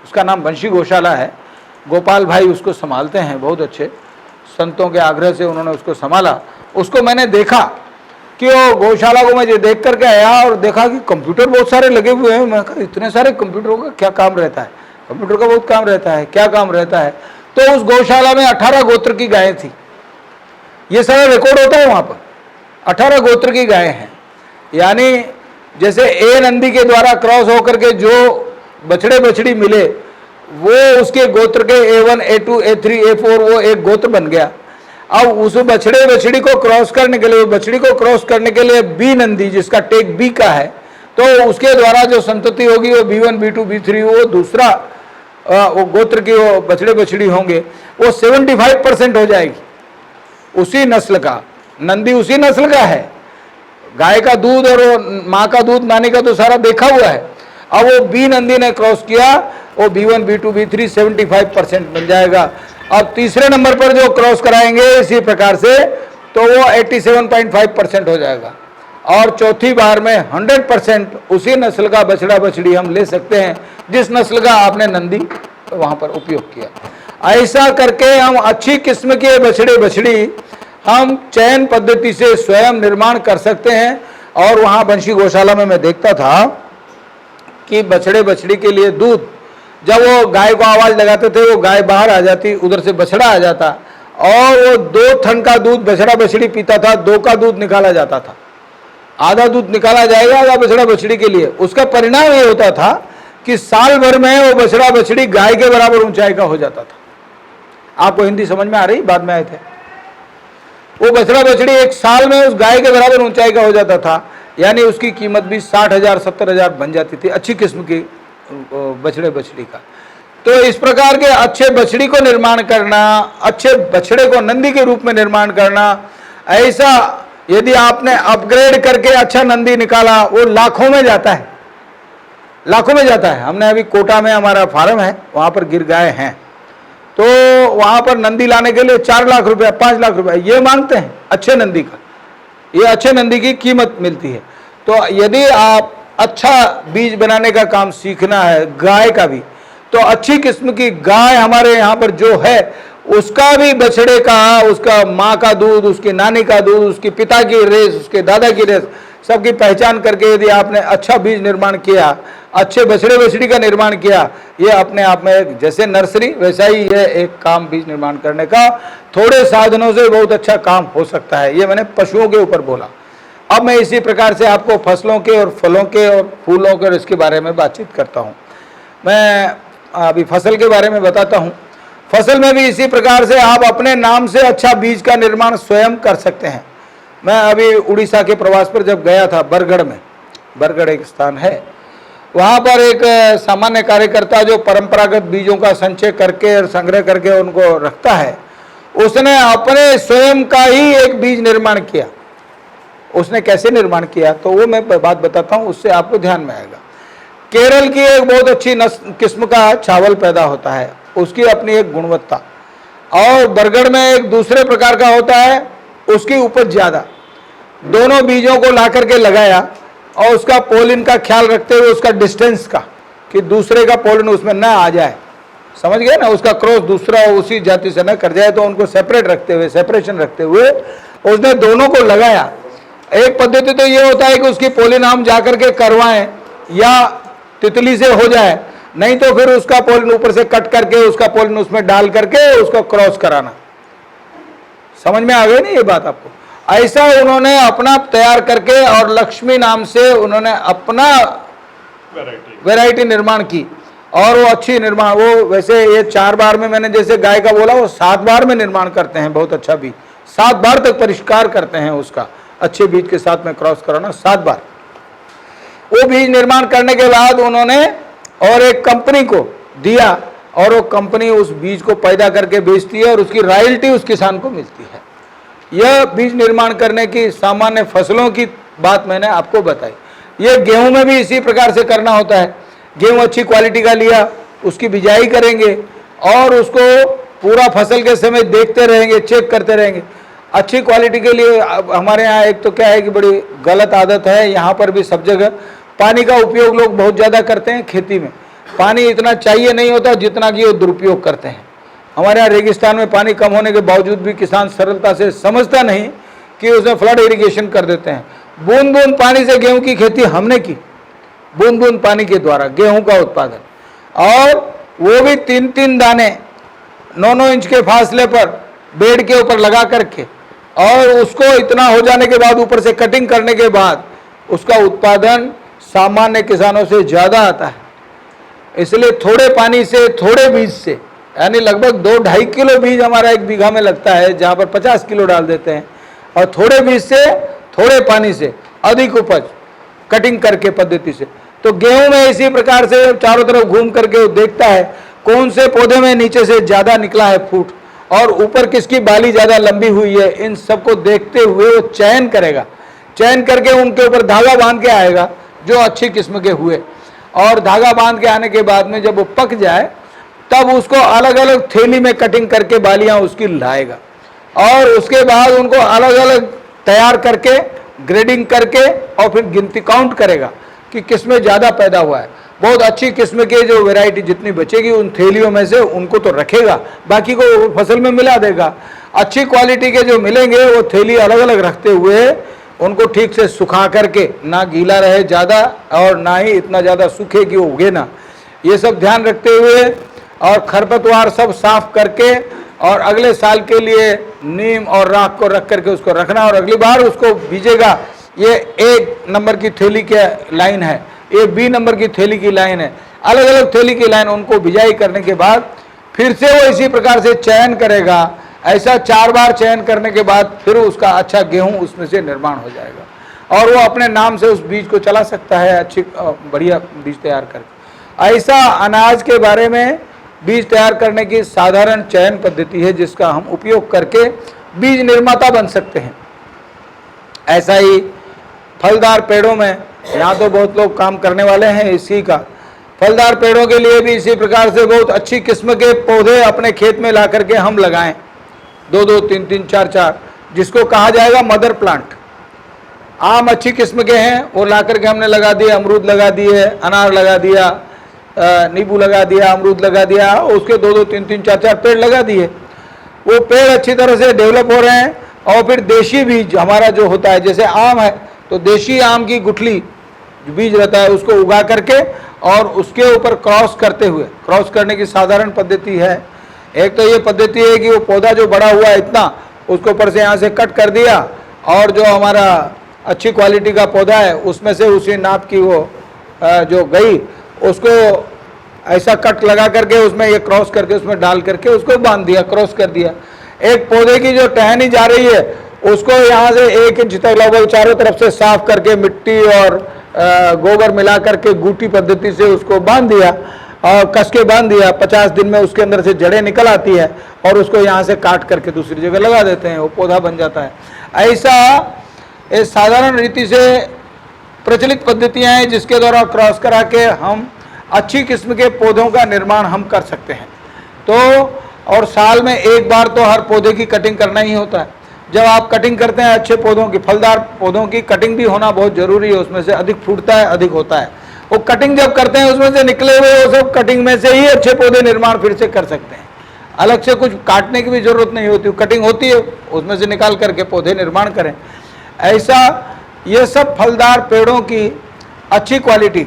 उसका नाम बंशी गौशाला है। गोपाल भाई उसको संभालते हैं, बहुत अच्छे संतों के आग्रह से उन्होंने उसको संभाला। उसको मैंने देखा कि वो गौशाला को मैं देख करके आया और देखा कि कंप्यूटर बहुत सारे लगे हुए हैं। मैं कहा इतने सारे कंप्यूटरों का क्या काम रहता है? कंप्यूटर का बहुत काम रहता है। क्या काम रहता है? तो उस गौशाला में 18 गोत्र की गायें थी। ये सारा रिकॉर्ड होता है वहाँ पर। 18 गोत्र की गायें हैं, यानी जैसे ए नंदी के द्वारा क्रॉस होकर के जो बछड़े बछड़ी मिले वो उसके गोत्र के A1, A2, A3, A4 वो एक गोत्र बन गया। अब उस बछड़े बछड़ी को क्रॉस करने के लिए, बछड़ी को क्रॉस करने के लिए बी नंदी जिसका टेक बी का है, तो उसके द्वारा जो संतति होगी वो B1, B2, B3 वो दूसरा वो गोत्र की वो बछड़े बछड़ी होंगे, वो 75% हो जाएगी उसी नस्ल का। नंदी उसी नस्ल का है, गाय का दूध और माँ का दूध नानी का तो सारा देखा हुआ है। अब वो बी नंदी ने क्रॉस किया, वो B1, B2, B3 75% मिल जाएगा। अब तीसरे नंबर पर जो क्रॉस कराएंगे इसी प्रकार से तो वो 87.5% हो जाएगा। और चौथी बार में 100% उसी नस्ल का बछड़ा बछड़ी हम ले सकते हैं जिस नस्ल का आपने नंदी वहाँ पर उपयोग किया। ऐसा करके हम अच्छी किस्म के बछड़े बछड़ी हम चयन पद्धति से स्वयं निर्माण कर सकते हैं। और वहाँ बंशी गौशाला में मैं देखता था कि बछड़े बछड़ी के लिए दूध, जब वो गाय को आवाज़ लगाते थे वो गाय बाहर आ जाती, उधर से बछड़ा आ जाता और वो 2 थन का दूध बछड़ा बछड़ी पीता था, 2 का दूध निकाला जाता था। आधा दूध निकाला जाएगा, आधा बछड़ा बछड़ी के लिए। उसका परिणाम ये होता था कि साल भर में वो बछड़ा बछड़ी गाय के बराबर ऊंचाई का हो जाता था। आपको हिंदी समझ में आ रही? बाद में आए थे। वो बछड़ा बछड़ी एक साल में उस गाय के बराबर ऊंचाई का हो जाता था, यानी उसकी कीमत भी 60,000 70,000 बन जाती थी अच्छी किस्म की बछड़े बछड़ी का। तो इस प्रकार के अच्छे बछड़ी को निर्माण करना, अच्छे बछड़े को नंदी के रूप में निर्माण करना, ऐसा यदि आपने अपग्रेड करके अच्छा नंदी निकाला वो लाखों में जाता है, लाखों में जाता है। हमने अभी कोटा में हमारा फार्म है, वहाँ पर गिर गाय हैं, तो वहाँ पर नंदी लाने के लिए 4 लाख रुपया 5 लाख रुपया ये मांगते हैं अच्छे नंदी का। ये अच्छे नंदी की कीमत मिलती है। तो यदि आप अच्छा बीज बनाने का काम सीखना है गाय का भी, तो अच्छी किस्म की गाय हमारे यहाँ पर जो है उसका भी बछड़े का, उसका माँ का दूध, उसकी नानी का दूध, उसके पिता की रेस, उसके दादा की रेस, सबकी पहचान करके यदि आपने अच्छा बीज निर्माण किया, अच्छे बछड़े बछड़ी का निर्माण किया, ये अपने आप में जैसे नर्सरी वैसा ही ये एक काम बीज निर्माण करने का। थोड़े साधनों से बहुत अच्छा काम हो सकता है। ये मैंने पशुओं के ऊपर बोला। अब मैं इसी प्रकार से आपको फसलों के और फलों के और फूलों के और इसके बारे में बातचीत करता हूँ। मैं अभी फसल के बारे में बताता हूँ। फसल में भी इसी प्रकार से आप अपने नाम से अच्छा बीज का निर्माण स्वयं कर सकते हैं। मैं अभी उड़ीसा के प्रवास पर जब गया था, बरगढ़ में, बरगढ़ एक स्थान है, वहाँ पर एक सामान्य कार्यकर्ता जो परंपरागत बीजों का संचय करके और संग्रह करके उनको रखता है, उसने अपने स्वयं का ही एक बीज निर्माण किया। उसने कैसे निर्माण किया तो वो मैं बात बताता हूँ, उससे आपको ध्यान में आएगा। केरल की एक बहुत अच्छी किस्म का चावल पैदा होता है, उसकी अपनी एक गुणवत्ता, और बरगढ़ में एक दूसरे प्रकार का होता है, उसकी उपज ज़्यादा। दोनों बीजों को ला करके लगाया और उसका पोलिन का ख्याल रखते हुए उसका डिस्टेंस का, कि दूसरे का पोलिन उसमें ना आ जाए, समझ गए ना, उसका क्रॉस दूसरा उसी जाति से न कर जाए, तो उनको सेपरेट रखते हुए, सेपरेशन रखते हुए उसने दोनों को लगाया। एक पद्धति तो ये होता है कि उसकी पोलिन हम जाकर के करवाएं या तितली से हो जाए, नहीं तो फिर उसका पोलिन ऊपर से कट करके उसका पोलिन उसमें डाल करके उसको क्रॉस कराना। समझ में आ गई ना ये बात आपको? ऐसा उन्होंने अपना तैयार करके और लक्ष्मी नाम से उन्होंने अपना वैरायटी निर्माण की, और वो अच्छी निर्माण, वो वैसे ये 4 बार में, मैंने जैसे गाय का बोला, वो 7 बार में निर्माण करते हैं बहुत अच्छा बीज। 7 बार तक परिष्कार करते हैं उसका, अच्छे बीज के साथ में क्रॉस कराना 7 बार। वो बीज निर्माण करने के बाद उन्होंने और एक कंपनी को दिया, और वो कंपनी उस बीज को पैदा करके बेचती है और उसकी रॉयल्टी उस किसान को मिलती है। यह बीज निर्माण करने की सामान्य फसलों की बात मैंने आपको बताई। ये गेहूं में भी इसी प्रकार से करना होता है। गेहूं अच्छी क्वालिटी का लिया, उसकी बिजाई करेंगे और उसको पूरा फसल के समय देखते रहेंगे, चेक करते रहेंगे। अच्छी क्वालिटी के लिए हमारे यहाँ एक तो क्या है कि बड़ी गलत आदत है, यहाँ पर भी सब जगह पानी का उपयोग लोग बहुत ज़्यादा करते हैं। खेती में पानी इतना चाहिए नहीं होता जितना कि वो दुरुपयोग करते हैं। हमारे यहाँ रेगिस्तान में पानी कम होने के बावजूद भी किसान सरलता से समझता नहीं कि उसमें फ्लड इरिगेशन कर देते हैं। बूंद बूंद पानी से गेहूं की खेती हमने की, बूंद बूंद पानी के द्वारा गेहूं का उत्पादन, और वो भी 3-3 दाने 9-9 इंच के फासले पर बेड के ऊपर लगा करके, और उसको इतना हो जाने के बाद ऊपर से कटिंग करने के बाद उसका उत्पादन सामान्य किसानों से ज़्यादा आता है। इसलिए थोड़े पानी से, थोड़े बीज से, यानी लगभग 2-2.5 किलो बीज हमारा 1 बीघा में लगता है, जहाँ पर 50 किलो डाल देते हैं, और थोड़े बीज से, थोड़े पानी से अधिक उपज कटिंग करके पद्धति से। तो गेहूं में इसी प्रकार से चारों तरफ घूम करके वो देखता है कौन से पौधे में नीचे से ज़्यादा निकला है फूट और ऊपर किसकी बाली ज़्यादा लंबी हुई है, इन सबको देखते हुए वो चयन करेगा। चयन करके उनके ऊपर धागा बांध के आएगा जो अच्छी किस्म के हुए, और धागा बांध के आने के बाद में जब वो पक जाए तब उसको अलग अलग थैली में कटिंग करके बालियां उसकी लाएगा, और उसके बाद उनको अलग अलग तैयार करके ग्रेडिंग करके और फिर गिनती काउंट करेगा कि किसमें ज़्यादा पैदा हुआ है। बहुत अच्छी किस्म के जो वैरायटी जितनी बचेगी उन थैलियों में से उनको तो रखेगा, बाकी को फसल में मिला देगा। अच्छी क्वालिटी के जो मिलेंगे वो थैली अलग अलग रखते हुए उनको ठीक से सुखा करके, ना गीला रहे ज़्यादा और ना ही इतना ज़्यादा सूखे कि वो उगे ना, ये सब ध्यान रखते हुए, और खरपतवार सब साफ करके, और अगले साल के लिए नीम और राख को रख करके उसको रखना, और अगली बार उसको बीजेगा। ये 1 नंबर की थैली के लाइन है, ये B नंबर की थैली की लाइन है, अलग अलग थैली की लाइन। उनको बिजाई करने के बाद फिर से वो इसी प्रकार से चयन करेगा। ऐसा 4 बार चयन करने के बाद फिर उसका अच्छा गेहूं उसमें से निर्माण हो जाएगा, और वो अपने नाम से उस बीज को चला सकता है, अच्छी बढ़िया बीज तैयार करके। ऐसा अनाज के बारे में बीज तैयार करने की साधारण चयन पद्धति है जिसका हम उपयोग करके बीज निर्माता बन सकते हैं। ऐसा ही फलदार पेड़ों में, यहाँ तो बहुत लोग काम करने वाले हैं इसी का, फलदार पेड़ों के लिए भी इसी प्रकार से बहुत अच्छी किस्म के पौधे अपने खेत में ला करके हम लगाएं, 2-2, 3-3, 4-4, जिसको कहा जाएगा मदर प्लांट। आम अच्छी किस्म के हैं वो ला करके हमने लगा दिए, अमरूद लगा दिए, अनार लगा दिया, नींबू लगा दिया, अमरूद लगा दिया, उसके 2-2, 3-3, 4-4 पेड़ लगा दिए। वो पेड़ अच्छी तरह से डेवलप हो रहे हैं, और फिर देशी बीज हमारा जो होता है, जैसे आम है तो देशी आम की गुठली जो बीज रहता है उसको उगा करके और उसके ऊपर क्रॉस करते हुए, क्रॉस करने की साधारण पद्धति है। एक तो ये पद्धति है कि वो पौधा जो बड़ा हुआ है इतना, उसको ऊपर से यहाँ से कट कर दिया, और जो हमारा अच्छी क्वालिटी का पौधा है उसमें से उसी नाप की वो जो गई उसको ऐसा कट लगा करके उसमें ये क्रॉस करके उसमें डाल करके उसको बांध दिया, क्रॉस कर दिया। एक पौधे की जो टहनी जा रही है उसको यहाँ से 1 इंच तक लगभग चारों तरफ से साफ करके मिट्टी और गोबर मिला करके गूटी पद्धति से उसको बांध दिया और कस के बांध दिया। 50 दिन में उसके अंदर से जड़ें निकल आती है और उसको यहाँ से काट करके दूसरी जगह लगा देते हैं, वो पौधा बन जाता है। ऐसा इस साधारण रीति से प्रचलित पद्धतियाँ हैं जिसके द्वारा क्रॉस करा के हम अच्छी किस्म के पौधों का निर्माण हम कर सकते हैं। तो और साल में 1 बार तो हर पौधे की कटिंग करना ही होता है। जब आप कटिंग करते हैं अच्छे पौधों की, फलदार पौधों की कटिंग भी होना बहुत ज़रूरी है, उसमें से अधिक फूटता है, अधिक होता है। वो कटिंग जब करते हैं उसमें से निकले हुए वो सब कटिंग में से ही अच्छे पौधे निर्माण फिर से कर सकते हैं। अलग से कुछ काटने की भी ज़रूरत नहीं होती, कटिंग होती है उसमें से निकाल करके पौधे निर्माण करें। ऐसा ये सब फलदार पेड़ों की अच्छी क्वालिटी,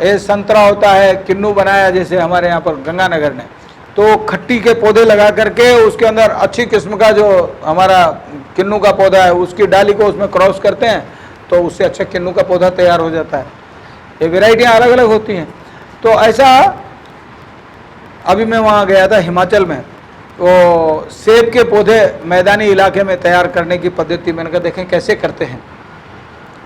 ये संतरा होता है, किन्नू बनाया जैसे हमारे यहाँ पर गंगानगर ने, तो खट्टी के पौधे लगा करके उसके अंदर अच्छी किस्म का जो हमारा किन्नू का पौधा है उसकी डाली को उसमें क्रॉस करते हैं तो उससे अच्छा किन्नू का पौधा तैयार हो जाता है। ये वेराइटियाँ अलग अलग होती हैं। तो ऐसा अभी मैं वहाँ गया था हिमाचल में, तो सेब के पौधे मैदानी इलाके में तैयार करने की पद्धति मैंने कहा देखें कैसे करते हैं।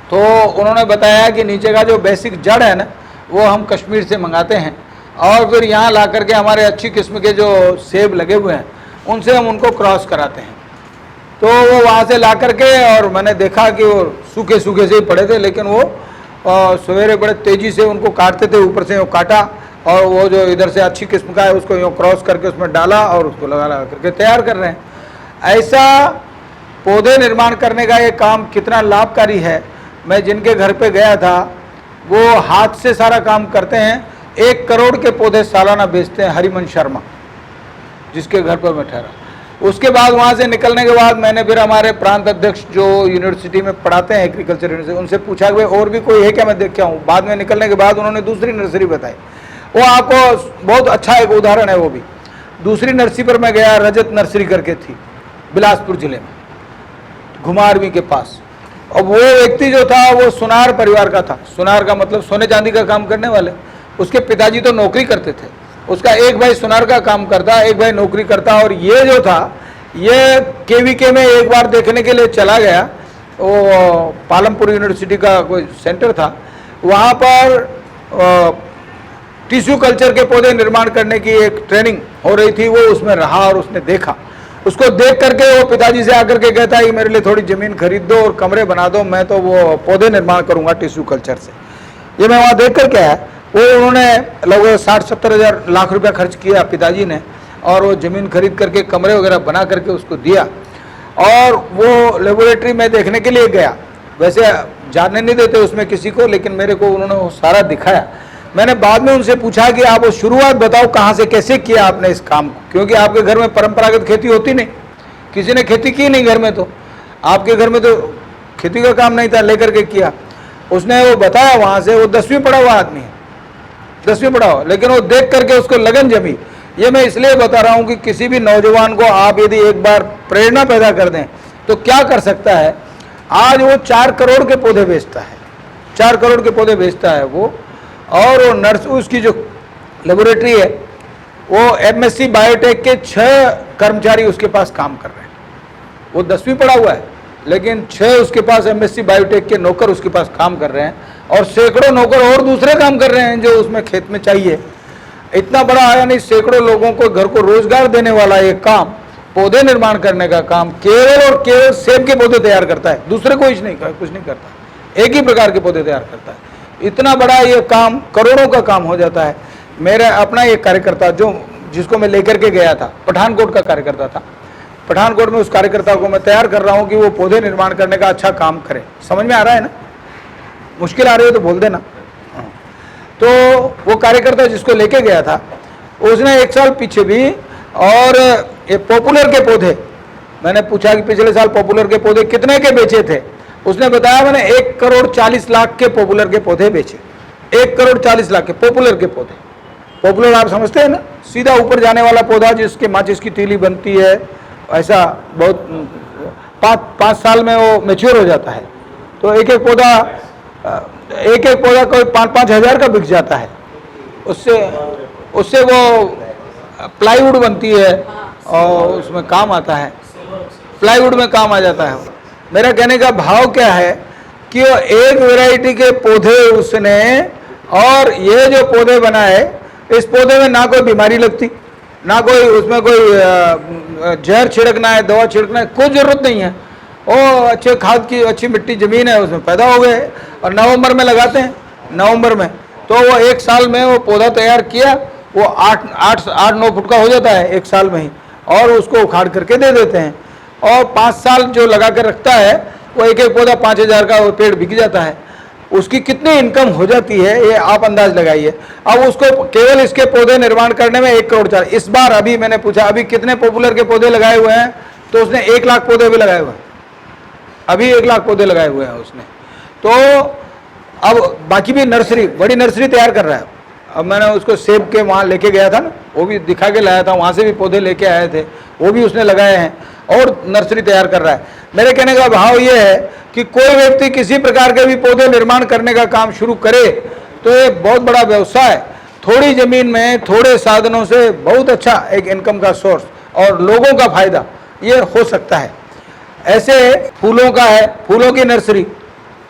तो उन्होंने बताया कि नीचे का जो बेसिक जड़ है ना वो हम कश्मीर से मंगाते हैं और फिर यहाँ ला करके हमारे अच्छी किस्म के जो सेब लगे हुए हैं उनसे हम उनको क्रॉस कराते हैं। तो वो वहाँ से ला करके, और मैंने देखा कि वो सूखे सूखे से ही पड़े थे, लेकिन वो सवेरे बड़े तेज़ी से उनको काटते थे, ऊपर से वो काटा और वो जो इधर से अच्छी किस्म का है उसको यूँ क्रॉस करके उसमें डाला और उसको लगा करके तैयार कर रहे हैं। ऐसा पौधे निर्माण करने का ये काम कितना लाभकारी है। मैं जिनके घर पे गया था वो हाथ से सारा काम करते हैं, 1 करोड़ के पौधे सालाना बेचते हैं, हरिमन शर्मा जिसके घर पर मैं ठहरा। उसके बाद वहाँ से निकलने के बाद मैंने फिर हमारे प्रांत अध्यक्ष जो यूनिवर्सिटी में पढ़ाते हैं एग्रीकल्चर यूनिवर्सिटी, उनसे पूछा कि और भी कोई है क्या, मैं देख के आऊँ। बाद में निकलने के बाद उन्होंने दूसरी नर्सरी बताई, वो आपको बहुत अच्छा एक उदाहरण है। वो भी दूसरी नर्सरी पर मैं गया, रजत नर्सरी करके थी बिलासपुर जिले में घुमारवीं के पास। और वो व्यक्ति जो था वो सुनार परिवार का था। सुनार का मतलब सोने चांदी का काम करने वाले। उसके पिताजी तो नौकरी करते थे, उसका एक भाई सुनार का काम करता, एक भाई नौकरी करता, और ये जो था ये केवीके में एक बार देखने के लिए चला गया। वो पालमपुर यूनिवर्सिटी का कोई सेंटर था, वहाँ पर टिश्यू कल्चर के पौधे निर्माण करने की एक ट्रेनिंग हो रही थी। वो उसमें रहा और उसने देखा, उसको देख करके वो पिताजी से आकर के कहता है कि मेरे लिए थोड़ी ज़मीन खरीद दो और कमरे बना दो, मैं तो वो पौधे निर्माण करूँगा टिश्यू कल्चर से। ये मैं वहाँ देख करके आया। वो उन्होंने लगभग 60-70 हज़ार लाख रुपया खर्च किया पिताजी ने, और वो ज़मीन खरीद करके कमरे वगैरह बना करके उसको दिया, और वो लेबोरेटरी में देखने के लिए गया। वैसे जानने नहीं देते उसमें किसी को, लेकिन मेरे को उन्होंने वो सारा दिखाया। मैंने बाद में उनसे पूछा कि आप वो शुरुआत बताओ कहाँ से कैसे किया आपने इस काम को, क्योंकि आपके घर में परंपरागत खेती होती नहीं, किसी ने खेती की नहीं घर में, तो आपके घर में तो खेती का काम नहीं था, लेकर के किया। उसने वो बताया वहाँ से, वो 10वीं पढ़ा हुआ आदमी है, 10वीं पढ़ा हुआ, लेकिन वो देख करके उसको लगन जमी। ये मैं इसलिए बता रहा हूँ कि किसी भी नौजवान को आप यदि एक बार प्रेरणा पैदा कर दें तो क्या कर सकता है। आज वो 4 करोड़ के पौधे बेचता है, 4 करोड़ के पौधे बेचता है वो, और वो नर्स उसकी जो लेबोरेटरी है वो MSc बायोटेक के 6 कर्मचारी उसके पास काम कर रहे हैं। वो 10वीं पढ़ा हुआ है, लेकिन 6 उसके पास MSc बायोटेक के नौकर उसके पास काम कर रहे हैं, और सैकड़ों नौकर और दूसरे काम कर रहे हैं जो उसमें खेत में चाहिए। इतना बड़ा यानी सैकड़ों लोगों को घर को रोजगार देने वाला ये काम, पौधे निर्माण करने का काम, केवल और केवल सेब के पौधे तैयार करता है, दूसरे कुछ नहीं करता, एक ही प्रकार के पौधे तैयार करता है। इतना बड़ा ये काम, करोड़ों का काम हो जाता है। मेरा अपना एक कार्यकर्ता जिसको मैं लेकर के गया था, पठानकोट का कार्यकर्ता था, पठानकोट में उस कार्यकर्ता को मैं तैयार कर रहा हूँ कि वो पौधे निर्माण करने का अच्छा काम करे। समझ में आ रहा है ना? मुश्किल आ रही है तो बोल देना। तो वो कार्यकर्ता जिसको लेके गया था, उसने 1 साल पीछे भी, और ये पॉपुलर के पौधे, मैंने पूछा कि पिछले साल पॉपुलर के पौधे कितने के बेचे थे। उसने बताया मैंने 1 करोड़ 40 लाख के पॉपुलर के पौधे बेचे। 1 करोड़ 40 लाख के पॉपुलर के पौधे। पॉपुलर आप समझते हैं ना, सीधा ऊपर जाने वाला पौधा जिसके माचिस की तीली बनती है, ऐसा बहुत 5 साल में वो मैच्योर हो जाता है। तो एक एक पौधा कोई 5-5 हज़ार का बिक जाता है। उससे वो प्लाईवुड बनती है और उसमें काम आता है, प्लाईवुड में काम आ जाता है। मेरा कहने का भाव क्या है कि वो एक वैरायटी के पौधे उसने, और ये जो पौधे बनाए, इस पौधे में ना कोई बीमारी लगती, ना कोई उसमें कोई जहर छिड़कना है, दवा छिड़कना है, कोई ज़रूरत नहीं है। वो अच्छे खाद की अच्छी मिट्टी ज़मीन है, उसमें पैदा हो गए, और नवंबर में लगाते हैं, नवंबर में। तो वो 1 साल में वो पौधा तैयार किया, वो 8-9 फुट का हो जाता है 1 साल में ही, और उसको उखाड़ करके दे देते हैं। और 5 साल जो लगा कर रखता है, वो एक एक पौधा 5,000 का वो पेड़ बिक जाता है। उसकी कितनी इनकम हो जाती है ये आप अंदाज लगाइए। अब उसको केवल इसके पौधे निर्माण करने में 1 करोड़ 4। इस बार अभी मैंने पूछा अभी कितने पॉपुलर के पौधे लगाए हुए हैं, तो उसने 1 लाख पौधे भी लगाए हुए हैं, अभी 1 लाख पौधे लगाए हुए हैं उसने। तो अब बाकी भी नर्सरी, बड़ी नर्सरी तैयार कर रहा है। अब मैंने उसको सेब के वहाँ लेके गया था ना, वो भी दिखा के लाया था, वहाँ से भी पौधे लेके आए थे, वो भी उसने लगाए हैं, और नर्सरी तैयार कर रहा है। मेरे कहने का भाव ये है कि कोई व्यक्ति किसी प्रकार के भी पौधे निर्माण करने का काम शुरू करे तो ये बहुत बड़ा व्यवसाय, थोड़ी ज़मीन में थोड़े साधनों से बहुत अच्छा एक इनकम का सोर्स और लोगों का फायदा ये हो सकता है। ऐसे फूलों का है, फूलों की नर्सरी,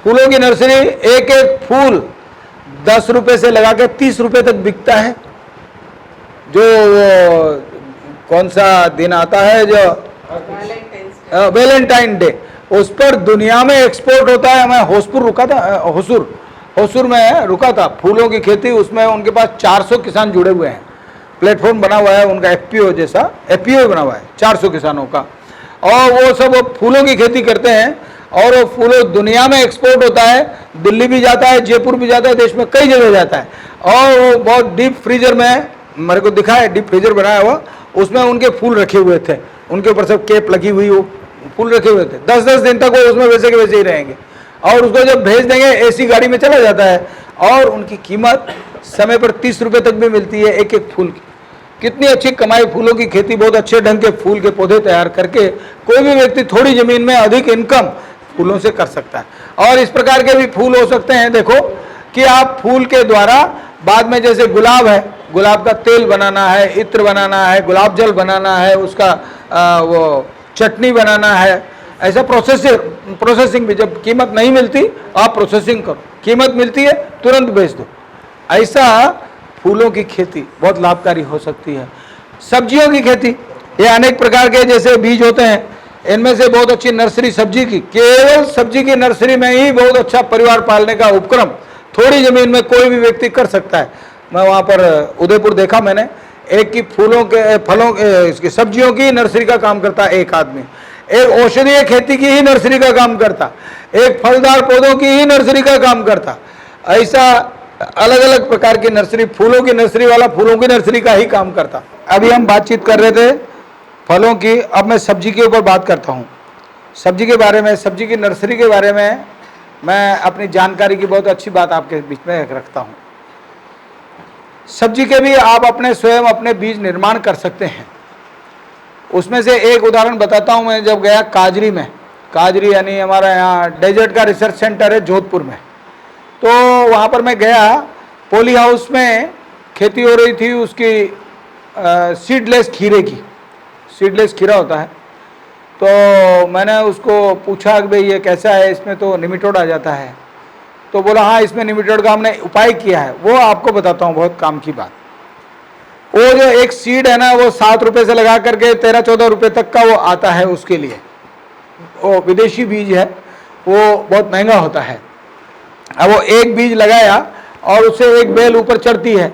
फूलों की नर्सरी, एक एक फूल 10 रुपये से लगा के 30 रुपये तक बिकता है। जो कौन सा दिन आता है जो वैलेंटाइन डे, उस पर दुनिया में एक्सपोर्ट होता है। मैं होसपुर रुका था, होसुर में रुका था, फूलों की खेती, उसमें उनके पास 400 किसान जुड़े हुए हैं, प्लेटफॉर्म बना हुआ है उनका, FPO जैसा FPO बना हुआ है 400 किसानों का, और वो सब फूलों की खेती करते हैं, और वो फूलों दुनिया में एक्सपोर्ट होता है, दिल्ली भी जाता है, जयपुर भी जाता है, देश में कई जगह जाता है। और वो बहुत डीप फ्रीजर में, मेरे को दिखा है डीप फ्रीजर बनाया हुआ, उसमें उनके फूल रखे हुए थे, उनके ऊपर सब केप लगी हुई, वो फूल रखे हुए थे। 10-10 दिन तक वो उसमें वैसे के वैसे ही रहेंगे, और उसको जब भेज देंगे AC गाड़ी में चला जाता है, और उनकी कीमत समय पर 30 रुपये तक भी मिलती है एक एक फूल की। कितनी अच्छी कमाई, फूलों की खेती, बहुत अच्छे ढंग के फूल के पौधे तैयार करके कोई भी व्यक्ति थोड़ी जमीन में अधिक इनकम फूलों से कर सकता है। और इस प्रकार के भी फूल हो सकते हैं, देखो कि आप फूल के द्वारा बाद में जैसे गुलाब है, गुलाब का तेल बनाना है, इत्र बनाना है, गुलाब जल बनाना है, उसका वो चटनी बनाना है, ऐसा प्रोसेसिंग भी। जब कीमत नहीं मिलती आप प्रोसेसिंग करो, कीमत मिलती है तुरंत बेच दो। ऐसा फूलों की खेती बहुत लाभकारी हो सकती है। सब्जियों की खेती, ये अनेक प्रकार के जैसे बीज होते हैं, इनमें से बहुत अच्छी नर्सरी सब्जी की, केवल सब्जी की नर्सरी में ही बहुत अच्छा परिवार पालने का उपक्रम थोड़ी जमीन में कोई भी व्यक्ति कर सकता है। मैं वहाँ पर उदयपुर देखा मैंने, एक की फूलों के फलों इसकी सब्जियों की नर्सरी का काम करता है एक आदमी, एक औषधीय खेती की ही नर्सरी का काम करता, एक फलदार पौधों की ही नर्सरी का काम करता। ऐसा अलग अलग प्रकार की नर्सरी, फूलों की नर्सरी वाला फूलों की नर्सरी का ही काम करता। अभी हम बातचीत कर रहे थे फलों की, अब मैं सब्जी के ऊपर बात करता हूँ। सब्जी के बारे में, सब्जी की नर्सरी के बारे में मैं अपनी जानकारी की बहुत अच्छी बात आपके बीच में रखता हूँ। सब्जी के भी आप अपने स्वयं अपने बीज निर्माण कर सकते हैं। उसमें से एक उदाहरण बताता हूँ। मैं जब गया काजरी में, काजरी यानी हमारा यहाँ डेजर्ट का रिसर्च सेंटर है जोधपुर में, तो वहाँ पर मैं गया, पॉली हाउस में खेती हो रही थी उसकी सीडलेस खीरे की, सीडलेस खीरा होता है। तो मैंने उसको पूछा कि भाई ये कैसा है, इसमें तो निमेटोड आ जाता है। तो बोला हाँ इसमें निमेटोड का हमने उपाय किया है, वो आपको बताता हूँ, बहुत काम की बात। वो जो एक सीड है ना, वो 7 रुपये से लगा करके 13-14 रुपये तक का वो आता है उसके लिए, वो विदेशी बीज है, वो बहुत महंगा होता है। अब वो एक बीज लगाया और उससे एक बेल ऊपर चढ़ती है।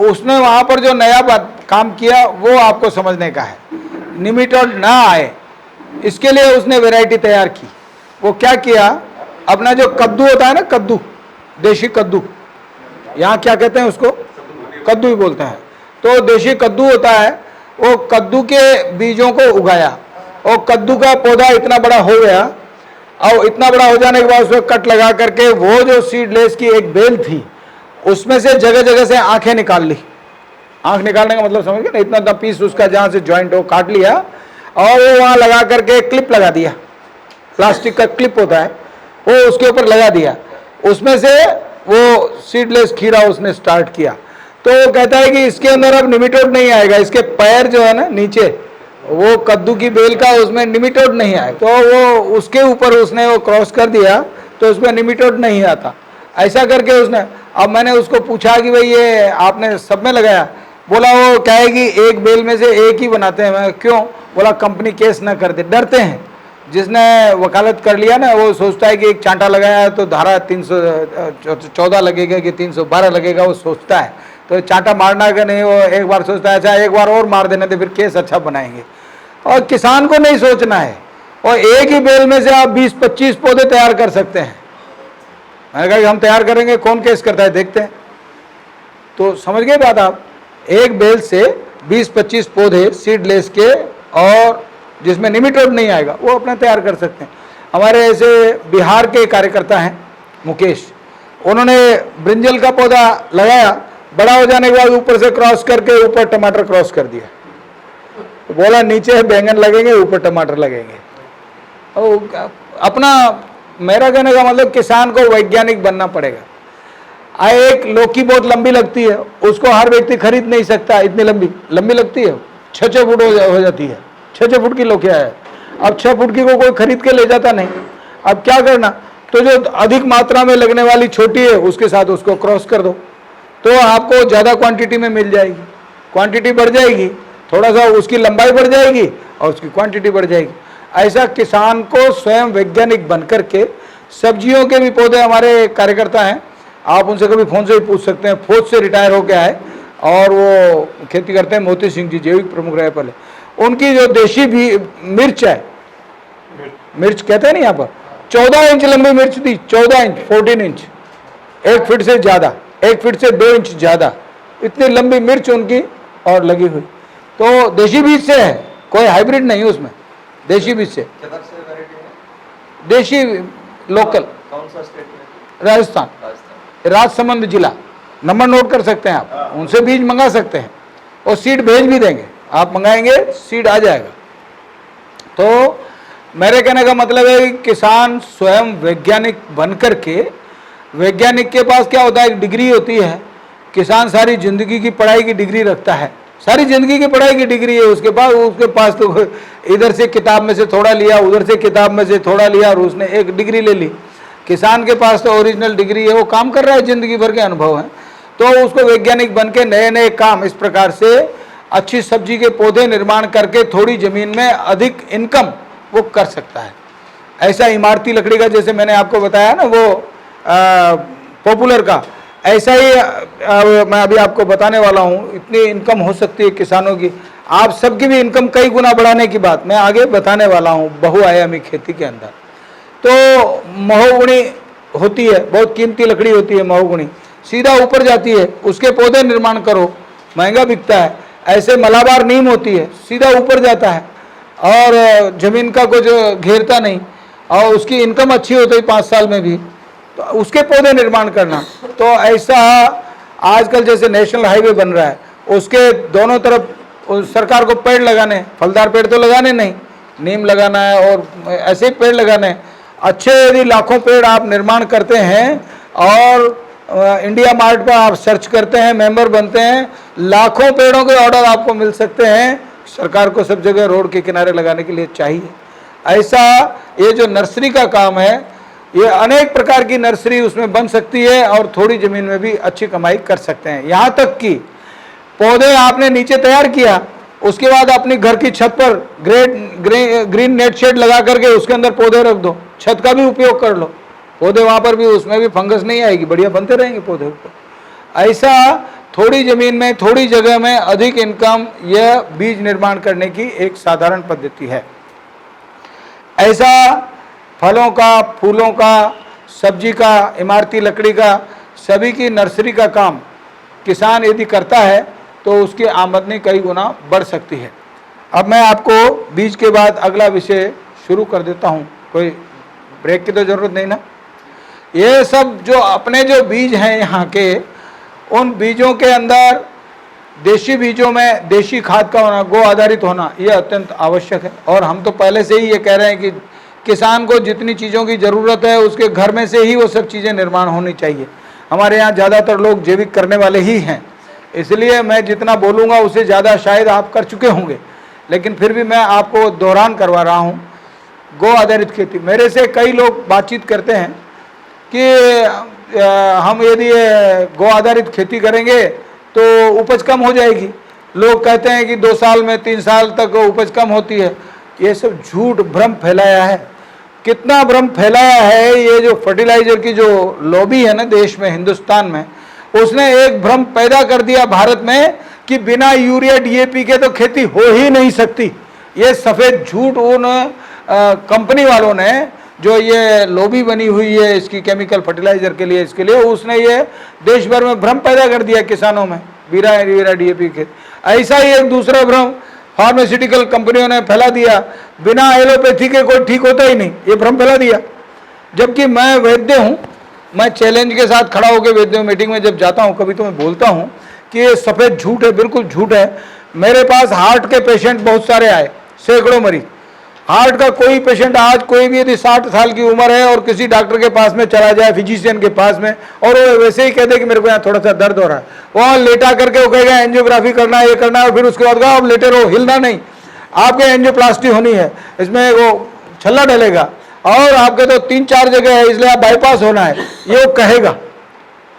उसने वहाँ पर जो नया बात काम किया वो आपको समझने का है। निमेटोड ना आए इसके लिए उसने वैरायटी तैयार की। वो क्या किया, अपना जो कद्दू होता है ना, कद्दू, देशी कद्दू, यहाँ क्या कहते हैं उसको, कद्दू ही बोलते हैं। तो देशी कद्दू होता है, वो कद्दू के बीजों को उगाया और कद्दू का पौधा इतना बड़ा हो गया, और इतना बड़ा हो जाने के बाद उसमें कट लगा करके वो जो सीडलेस की एक बेल थी उसमें से जगह जगह से आंखें निकाल ली। आंख निकालने का मतलब समझ गए ना, इतना इतना पीस उसका जहाँ से जॉइंट हो काट लिया और वो वहाँ लगा करके क्लिप लगा दिया, प्लास्टिक का क्लिप होता है वो उसके ऊपर लगा दिया। उसमें से वो सीडलेस खीरा उसने स्टार्ट किया। तो वो कहता है कि इसके अंदर अब निमेटोड नहीं आएगा, इसके पैर जो है ना नीचे वो कद्दू की बेल का, उसमें निमेटोड नहीं आएगा। तो वो उसके ऊपर उसने वो क्रॉस कर दिया तो उसमें निमेटोड नहीं आता। ऐसा करके उसने, अब मैंने उसको पूछा कि भाई ये आपने सब में लगाया? बोला वो क्या है कि एक बेल में से एक ही बनाते हैं। मैं क्यों? बोला कंपनी केस ना कर दे, डरते हैं। जिसने वकालत कर लिया ना वो सोचता है कि एक चांटा लगाया तो धारा 314 लगेगा कि 312 लगेगा, वो सोचता है। तो चांटा मारना का नहीं, वो एक बार सोचता है अच्छा एक बार और मार देने तो फिर केस अच्छा बनाएंगे। और किसान को नहीं सोचना है, और एक ही बेल में से आप 20-25 पौधे तैयार कर सकते हैं। मैंने कहा कि हम तैयार करेंगे, कौन केस करता है देखते हैं। तो समझ गए बात आप, एक बेल से 20-25 पौधे सीडलेस के और जिसमें निमेटोड नहीं आएगा वो अपना तैयार कर सकते हैं। हमारे ऐसे बिहार के कार्यकर्ता हैं मुकेश, उन्होंने ब्रिंजल का पौधा लगाया, बड़ा हो जाने के बाद ऊपर से क्रॉस करके ऊपर टमाटर क्रॉस कर दिया। तो बोला नीचे बैंगन लगेंगे ऊपर टमाटर लगेंगे। और अपना, मेरा कहने का मतलब किसान को वैज्ञानिक बनना पड़ेगा। एक लौकी बहुत लंबी लगती है, उसको हर व्यक्ति खरीद नहीं सकता, इतनी लंबी लगती है, 6-6 फुट हो जाती है, 6-6 फुट की लौकिया है। अब 6 फुट की को कोई खरीद के ले जाता नहीं। अब क्या करना, तो जो अधिक मात्रा में लगने वाली छोटी है उसके साथ उसको क्रॉस कर दो, तो आपको ज़्यादा क्वांटिटी में मिल जाएगी, क्वांटिटी बढ़ जाएगी, थोड़ा सा उसकी लंबाई बढ़ जाएगी और उसकी क्वांटिटी बढ़ जाएगी। ऐसा किसान को स्वयं वैज्ञानिक बनकर के, सब्जियों के भी पौधे हमारे कार्यकर्ता हैं, आप उनसे कभी फ़ोन से ही पूछ सकते हैं, फौज से रिटायर होके आए और वो खेती करते हैं, मोती सिंह जी जैविक प्रमुख रहे पहले। उनकी जो देशी भी मिर्च है, मिर्च कहते हैं ना यहाँ पर, 14 इंच लंबी मिर्च थी, 14 इंच, 14 इंच, 1 फीट से ज़्यादा, 1 फीट से 2 इंच ज़्यादा, इतनी लंबी मिर्च उनकी और लगी हुई। तो देशी बीज से है, कोई हाइब्रिड नहीं उसमें, देशी बीज से। देशी लोकल। कौन सा स्टेट में? राजस्थान, राजसमंद जिला। नंबर नोट कर सकते हैं आप, उनसे बीज मंगा सकते हैं और सीड भेज भी देंगे। आप मंगाएंगे सीड आ जाएगा। तो मेरे कहने का मतलब है कि किसान स्वयं वैज्ञानिक बन करके, वैज्ञानिक के पास क्या होता है, एक डिग्री होती है किसान सारी ज़िंदगी की पढ़ाई की डिग्री रखता है, सारी ज़िंदगी की पढ़ाई की डिग्री है उसके पास तो इधर से किताब में से थोड़ा लिया, उधर से किताब में से थोड़ा लिया और उसने एक डिग्री ले ली। किसान के पास तो ओरिजिनल डिग्री है, वो काम कर रहा है, ज़िंदगी भर के अनुभव हैं। तो उसको वैज्ञानिक बन के नए नए काम इस प्रकार से अच्छी सब्जी के पौधे निर्माण करके थोड़ी ज़मीन में अधिक इनकम वो कर सकता है। ऐसा इमारती लकड़ी का जैसे मैंने आपको बताया ना वो पॉपुलर का, ऐसा ही मैं अभी आपको बताने वाला हूँ। इतनी इनकम हो सकती है किसानों की, आप सबकी भी इनकम कई गुना बढ़ाने की बात मैं आगे बताने वाला हूँ बहुआयामी खेती के अंदर। तो महोगनी होती है, बहुत कीमती लकड़ी होती है महोगनी, सीधा ऊपर जाती है, उसके पौधे निर्माण करो, महंगा बिकता है। ऐसे मलाबार नीम होती है, सीधा ऊपर जाता है और ज़मीन का कुछ घेरता नहीं और उसकी इनकम अच्छी होती है 5 साल में भी, तो उसके पौधे निर्माण करना। तो ऐसा आजकल जैसे नेशनल हाईवे बन रहा है, उसके दोनों तरफ सरकार को पेड़ लगाने, फलदार पेड़ तो लगाने नहीं, नीम लगाना है और ऐसे ही पेड़ लगाने हैं। अच्छे यदि लाखों पेड़ आप निर्माण करते हैं और इंडिया मार्ट पर आप सर्च करते हैं, मेंबर बनते हैं, लाखों पेड़ों के ऑर्डर आपको मिल सकते हैं। सरकार को सब जगह रोड के किनारे लगाने के लिए चाहिए। ऐसा ये जो नर्सरी का काम है, ये अनेक प्रकार की नर्सरी उसमें बन सकती है और थोड़ी ज़मीन में भी अच्छी कमाई कर सकते हैं। यहाँ तक कि पौधे आपने नीचे तैयार किया, उसके बाद अपनी घर की छत पर ग्रीन नेट शेड लगा करके उसके अंदर पौधे रख दो, छत का भी उपयोग कर लो, पौधे वहाँ पर भी, उसमें भी फंगस नहीं आएगी, बढ़िया बनते रहेंगे पौधे ऊपर। ऐसा थोड़ी ज़मीन में थोड़ी जगह में अधिक इनकम, यह बीज निर्माण करने की एक साधारण पद्धति है। ऐसा फलों का, फूलों का, सब्जी का, इमारती लकड़ी का, सभी की नर्सरी का काम किसान यदि करता है तो उसकी आमदनी कई गुना बढ़ सकती है। अब मैं आपको बीज के बाद अगला विषय शुरू कर देता हूँ, कोई ब्रेक की तो ज़रूरत नहीं ना। ये सब जो अपने जो बीज हैं यहाँ के, उन बीजों के अंदर देशी बीजों में देशी खाद का होना, गो आधारित होना, ये अत्यंत आवश्यक है। और हम तो पहले से ही ये कह रहे हैं कि किसान को जितनी चीज़ों की ज़रूरत है उसके घर में से ही वो सब चीज़ें निर्माण होनी चाहिए। हमारे यहाँ ज़्यादातर लोग जैविक करने वाले ही हैं, इसलिए मैं जितना बोलूँगा उससे ज़्यादा शायद आप कर चुके होंगे, लेकिन फिर भी मैं आपको दोहरान करवा रहा हूँ। गो आधारित खेती, मेरे से कई लोग बातचीत करते हैं कि हम यदि गो आधारित खेती करेंगे तो उपज कम हो जाएगी। लोग कहते हैं कि 2 साल में 3 साल तक उपज कम होती है। ये सब झूठ भ्रम फैलाया है। कितना भ्रम फैलाया है, ये जो फर्टिलाइजर की जो लॉबी है ना देश में, हिंदुस्तान में, उसने एक भ्रम पैदा कर दिया भारत में कि बिना यूरिया डीएपी के तो खेती हो ही नहीं सकती। ये सफ़ेद झूठ उन कंपनी वालों ने, जो ये लॉबी बनी हुई है इसकी केमिकल फर्टिलाइजर के लिए, इसके लिए उसने ये देश भर में भ्रम पैदा कर दिया किसानों में, बिना डीएपी के। ऐसा ही एक दूसरा भ्रम फार्मास्यूटिकल कंपनियों ने फैला दिया, बिना एलोपैथी के कोई ठीक होता ही नहीं, ये भ्रम फैला दिया। जबकि मैं वैद्य हूँ, मैं चैलेंज के साथ खड़ा होकर वैद्य मीटिंग में जब जाता हूँ कभी तो मैं बोलता हूँ कि ये सफ़ेद झूठ है, बिल्कुल झूठ है। मेरे पास हार्ट के पेशेंट बहुत सारे आए, सैकड़ों मरीज। हार्ट का कोई पेशेंट आज, कोई भी यदि 60 साल की उम्र है और किसी डॉक्टर के पास में चला जाए, फिजिशियन के पास में, और वो वैसे ही कह दे कि मेरे को यहाँ थोड़ा सा दर्द हो रहा है, वहाँ लेटा करके वो कहेगा एंजियोग्राफी करना है, ये करना है, और फिर उसके बाद कहा अब लेटे रहो, हिलना नहीं, आपके एंजियोप्लास्टी होनी है, इसमें वो छल्ला डलेगा और आपके तो 3-4 जगह है इसलिए आप बाईपास होना है, ये वो कहेगा।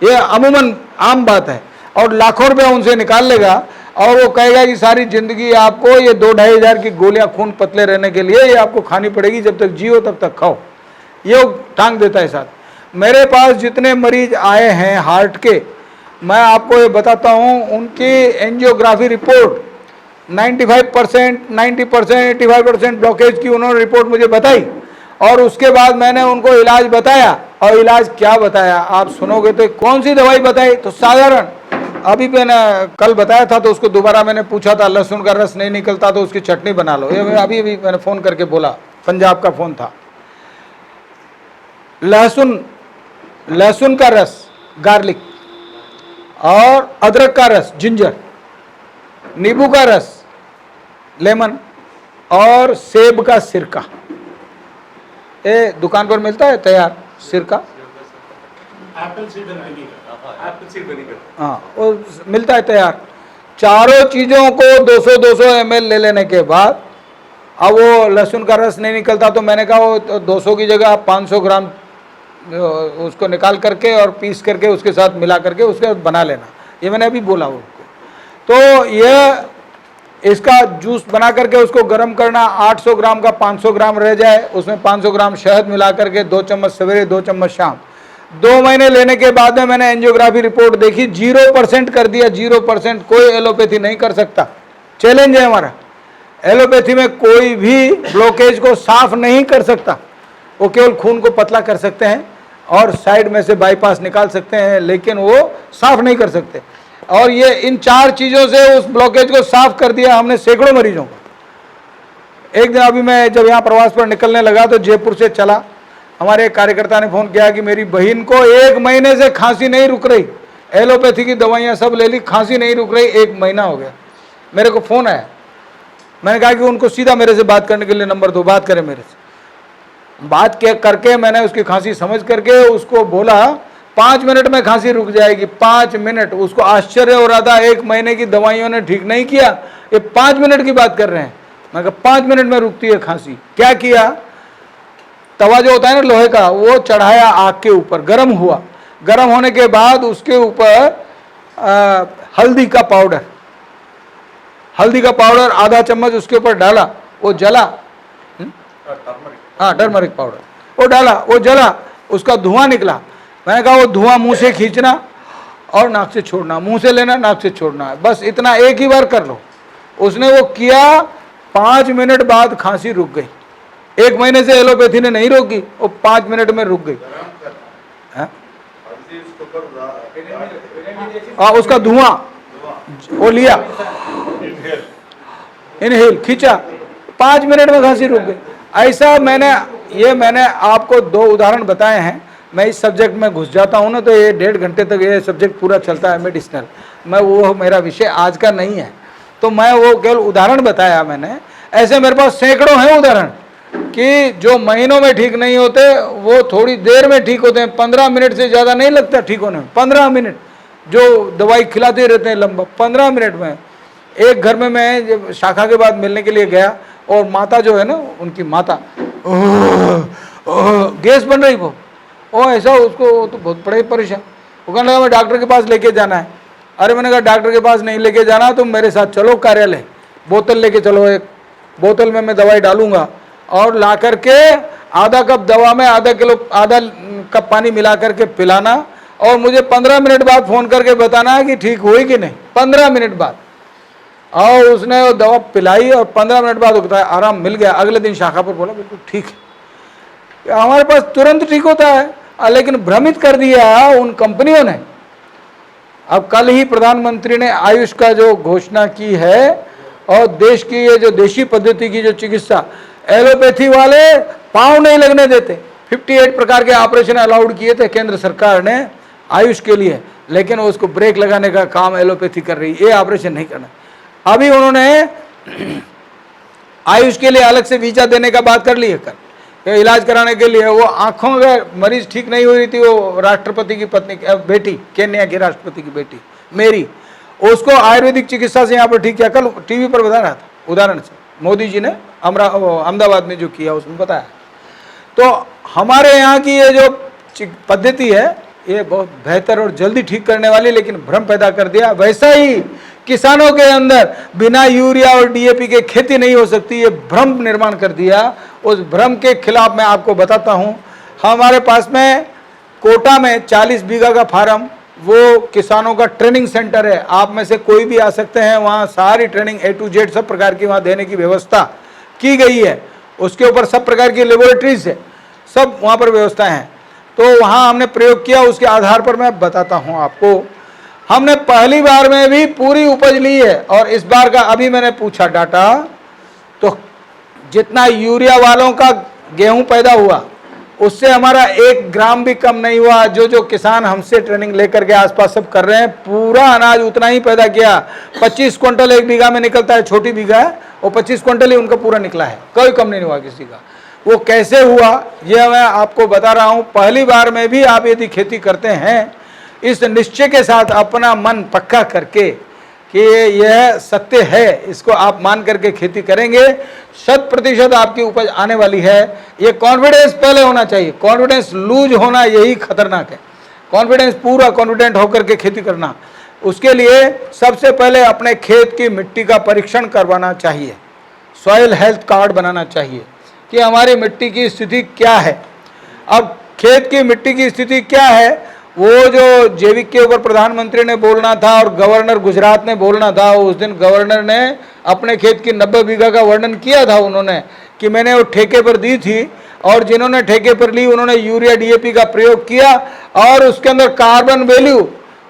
ये अमूमन आम बात है। और लाखों रुपया उनसे निकाल लेगा और वो कहेगा कि सारी ज़िंदगी आपको ये 2-2.5 हज़ार की गोलियां खून पतले रहने के लिए ये आपको खानी पड़ेगी, जब तक जियो तब तक खाओ, ये टांग देता है साथ। मेरे पास जितने मरीज आए हैं हार्ट के, मैं आपको ये बताता हूँ, उनकी एंजियोग्राफी रिपोर्ट 95%, 90%, 85% ब्लॉकेज की उन्होंने रिपोर्ट मुझे बताई और उसके बाद मैंने उनको इलाज बताया। और इलाज क्या बताया आप सुनोगे तो, कौन सी दवाई बताई, तो साधारण, अभी मैंने कल बताया था तो उसको दोबारा मैंने पूछा था, लहसुन का रस नहीं निकलता तो उसकी चटनी बना लो, ये अभी मैंने फ़ोन करके बोला, पंजाब का फ़ोन था। लहसुन का रस गार्लिक, और अदरक का रस जिंजर, नींबू का रस लेमन, और सेब का सिरका, ये दुकान पर मिलता है तैयार सिरका, एप्पल सीडर आप कुछ नहीं करते। हाँ, वो मिलता है तैयार। चारों चीज़ों को 200-200 ml ले लेने के बाद, अब वो लहसुन का रस नहीं निकलता तो मैंने कहा वो 200 की जगह 500 ग्राम उसको निकाल करके और पीस करके उसके साथ मिला करके उसके बाद बना लेना। ये मैंने अभी बोला उनको। तो ये इसका जूस बना करके उसको गर्म करना, 800 ग्राम का 500 ग्राम रह जाए, उसमें 500 ग्राम शहद मिला करके 2 चम्मच सवेरे 2 चम्मच शाम, 2 महीने लेने के बाद में मैंने एंजियोग्राफी रिपोर्ट देखी, 0% कर दिया। 0%। कोई एलोपैथी नहीं कर सकता, चैलेंज है हमारा। एलोपैथी में कोई भी ब्लॉकेज को साफ नहीं कर सकता, वो केवल खून को पतला कर सकते हैं और साइड में से बाईपास निकाल सकते हैं, लेकिन वो साफ नहीं कर सकते। और ये इन 4 चीज़ों से उस ब्लॉकेज को साफ कर दिया हमने सैकड़ों मरीजों को। एक दिन अभी मैं जब यहाँ प्रवास पर निकलने लगा तो जयपुर से चला, हमारे एक कार्यकर्ता ने फ़ोन किया कि मेरी बहन को 1 महीने से खांसी नहीं रुक रही, एलोपैथी की दवाइयाँ सब ले ली, खांसी नहीं रुक रही, 1 महीना हो गया। मेरे को फ़ोन आया, मैंने कहा कि उनको सीधा मेरे से बात करने के लिए नंबर दो, बात करें मेरे से। बात करके मैंने उसकी खांसी समझ करके उसको बोला 5 मिनट में खांसी रुक जाएगी। 5 मिनट। उसको आश्चर्य हो रहा था, 1 महीने की दवाइयों ने ठीक नहीं किया, ये 5 मिनट की बात कर रहे हैं। मैं कहा 5 मिनट में रुकती है खांसी। क्या किया, तवा जो होता है ना लोहे का, वो चढ़ाया आग के ऊपर, गर्म हुआ। गर्म होने के बाद उसके ऊपर हल्दी का पाउडर आधा चम्मच उसके ऊपर डाला, वो जला। हाँ, टर्मरिक पाउडर वो डाला, वो जला, उसका धुआं निकला। मैंने कहा वो धुआं मुंह से खींचना और नाक से छोड़ना, मुंह से लेना नाक से छोड़ना है, बस इतना एक ही बार कर लो। उसने वो किया, 5 मिनट बाद खांसी रुक गई। 1 महीने से एलोपैथी ने नहीं रोकी, वो 5 मिनट में रुक गई। उसका धुआं वो लिया, इनहेल खींचा, 5 मिनट में खांसी रुक गई। ऐसा मैंने आपको 2 उदाहरण बताए हैं। मैं इस सब्जेक्ट में घुस जाता हूँ ना तो ये 1.5 घंटे तक ये सब्जेक्ट पूरा चलता है मेडिसिनल। वो मेरा विषय आज का नहीं है, तो मैं वो केवल उदाहरण बताया मैंने। ऐसे मेरे पास सैकड़ों हैं उदाहरण कि जो महीनों में ठीक नहीं होते वो थोड़ी देर में ठीक होते हैं। 15 मिनट से ज़्यादा नहीं लगता ठीक होने में। 15 मिनट जो दवाई खिलाते रहते हैं लंबा, 15 मिनट में। एक घर में मैं जब शाखा के बाद मिलने के लिए गया और माता जो है ना, उनकी माता गैस बन रही वो ऐसा, उसको तो बहुत बड़े परेशान। वो कहने लगा मैं डॉक्टर के पास लेके जाना है। अरे मैंने कहा डॉक्टर के पास नहीं लेके जाना, तुम मेरे साथ चलो कार्यालय, बोतल लेके चलो, एक बोतल में मैं दवाई डालूंगा और ला करके आधा कप दवा में आधा कप पानी मिला करके पिलाना और मुझे 15 मिनट बाद फ़ोन करके बताना कि ठीक हुई कि नहीं। 15 मिनट बाद। और उसने वो दवा पिलाई और 15 मिनट बाद होता है आराम मिल गया। अगले दिन शाखा पर बोला बिल्कुल ठीक है। हमारे पास तुरंत ठीक होता है, लेकिन भ्रमित कर दिया उन कंपनियों ने। अब कल ही प्रधानमंत्री ने आयुष का जो घोषणा की है और देश की ये जो देशी पद्धति की जो चिकित्सा, एलोपैथी वाले पाँव नहीं लगने देते। 58 प्रकार के ऑपरेशन अलाउड किए थे केंद्र सरकार ने आयुष के लिए, लेकिन उसको ब्रेक लगाने का काम एलोपैथी कर रही है, ये ऑपरेशन नहीं करना। अभी उन्होंने आयुष के लिए अलग से वीजा देने का बात कर ली है कल, इलाज कराने के लिए। वो आंखों में मरीज ठीक नहीं हो रही थी, वो राष्ट्रपति की पत्नी बेटी, केन्या की राष्ट्रपति की बेटी मेरी, उसको आयुर्वेदिक चिकित्सा से यहाँ पर ठीक किया। कल टीवी पर बता रहा था उदाहरण से, मोदी जी ने अहमदाबाद में जो किया उसमें बताया। तो हमारे यहाँ की ये जो पद्धति है ये बहुत बेहतर और जल्दी ठीक करने वाली, लेकिन भ्रम पैदा कर दिया। वैसा ही किसानों के अंदर बिना यूरिया और डीएपी के खेती नहीं हो सकती, ये भ्रम निर्माण कर दिया। उस भ्रम के खिलाफ मैं आपको बताता हूँ। हमारे पास में कोटा में 40 बीघा का फार्म, वो किसानों का ट्रेनिंग सेंटर है। आप में से कोई भी आ सकते हैं, वहाँ सारी ट्रेनिंग A to Z सब प्रकार की वहाँ देने की व्यवस्था की गई है। उसके ऊपर सब प्रकार की लेबोरेटरीज है, सब वहाँ पर व्यवस्थाएं हैं। तो वहाँ हमने प्रयोग किया, उसके आधार पर मैं बताता हूँ आपको। हमने पहली बार में भी पूरी उपज ली है और इस बार का अभी मैंने पूछा डाटा, तो जितना यूरिया वालों का गेहूं पैदा हुआ उससे हमारा 1 ग्राम भी कम नहीं हुआ। जो किसान हमसे ट्रेनिंग लेकर के आसपास सब कर रहे हैं, पूरा अनाज उतना ही पैदा किया। 25 क्विंटल 1 बीघा में निकलता है, छोटी बीघा है, और 25 क्विंटल ही उनका पूरा निकला है, कोई कम नहीं हुआ किसी का। वो कैसे हुआ ये मैं आपको बता रहा हूँ। पहली बार में भी आप यदि खेती करते हैं, इस निश्चय के साथ अपना मन पक्का करके कि यह सत्य है, इसको आप मान करके खेती करेंगे, 100% आपकी उपज आने वाली है। ये कॉन्फिडेंस पहले होना चाहिए। कॉन्फिडेंस लूज होना यही खतरनाक है। कॉन्फिडेंस पूरा कॉन्फिडेंट होकर के खेती करना, उसके लिए सबसे पहले अपने खेत की मिट्टी का परीक्षण करवाना चाहिए। सॉइल हेल्थ कार्ड बनाना चाहिए कि हमारी मिट्टी की स्थिति क्या है। अब खेत की मिट्टी की स्थिति क्या है, वो जो जैविक के ऊपर प्रधानमंत्री ने बोलना था और गवर्नर गुजरात ने बोलना था, उस दिन गवर्नर ने अपने खेत की 90 बीघा का वर्णन किया था उन्होंने कि मैंने वो ठेके पर दी थी, और जिन्होंने ठेके पर ली उन्होंने यूरिया डीएपी का प्रयोग किया और उसके अंदर कार्बन वैल्यू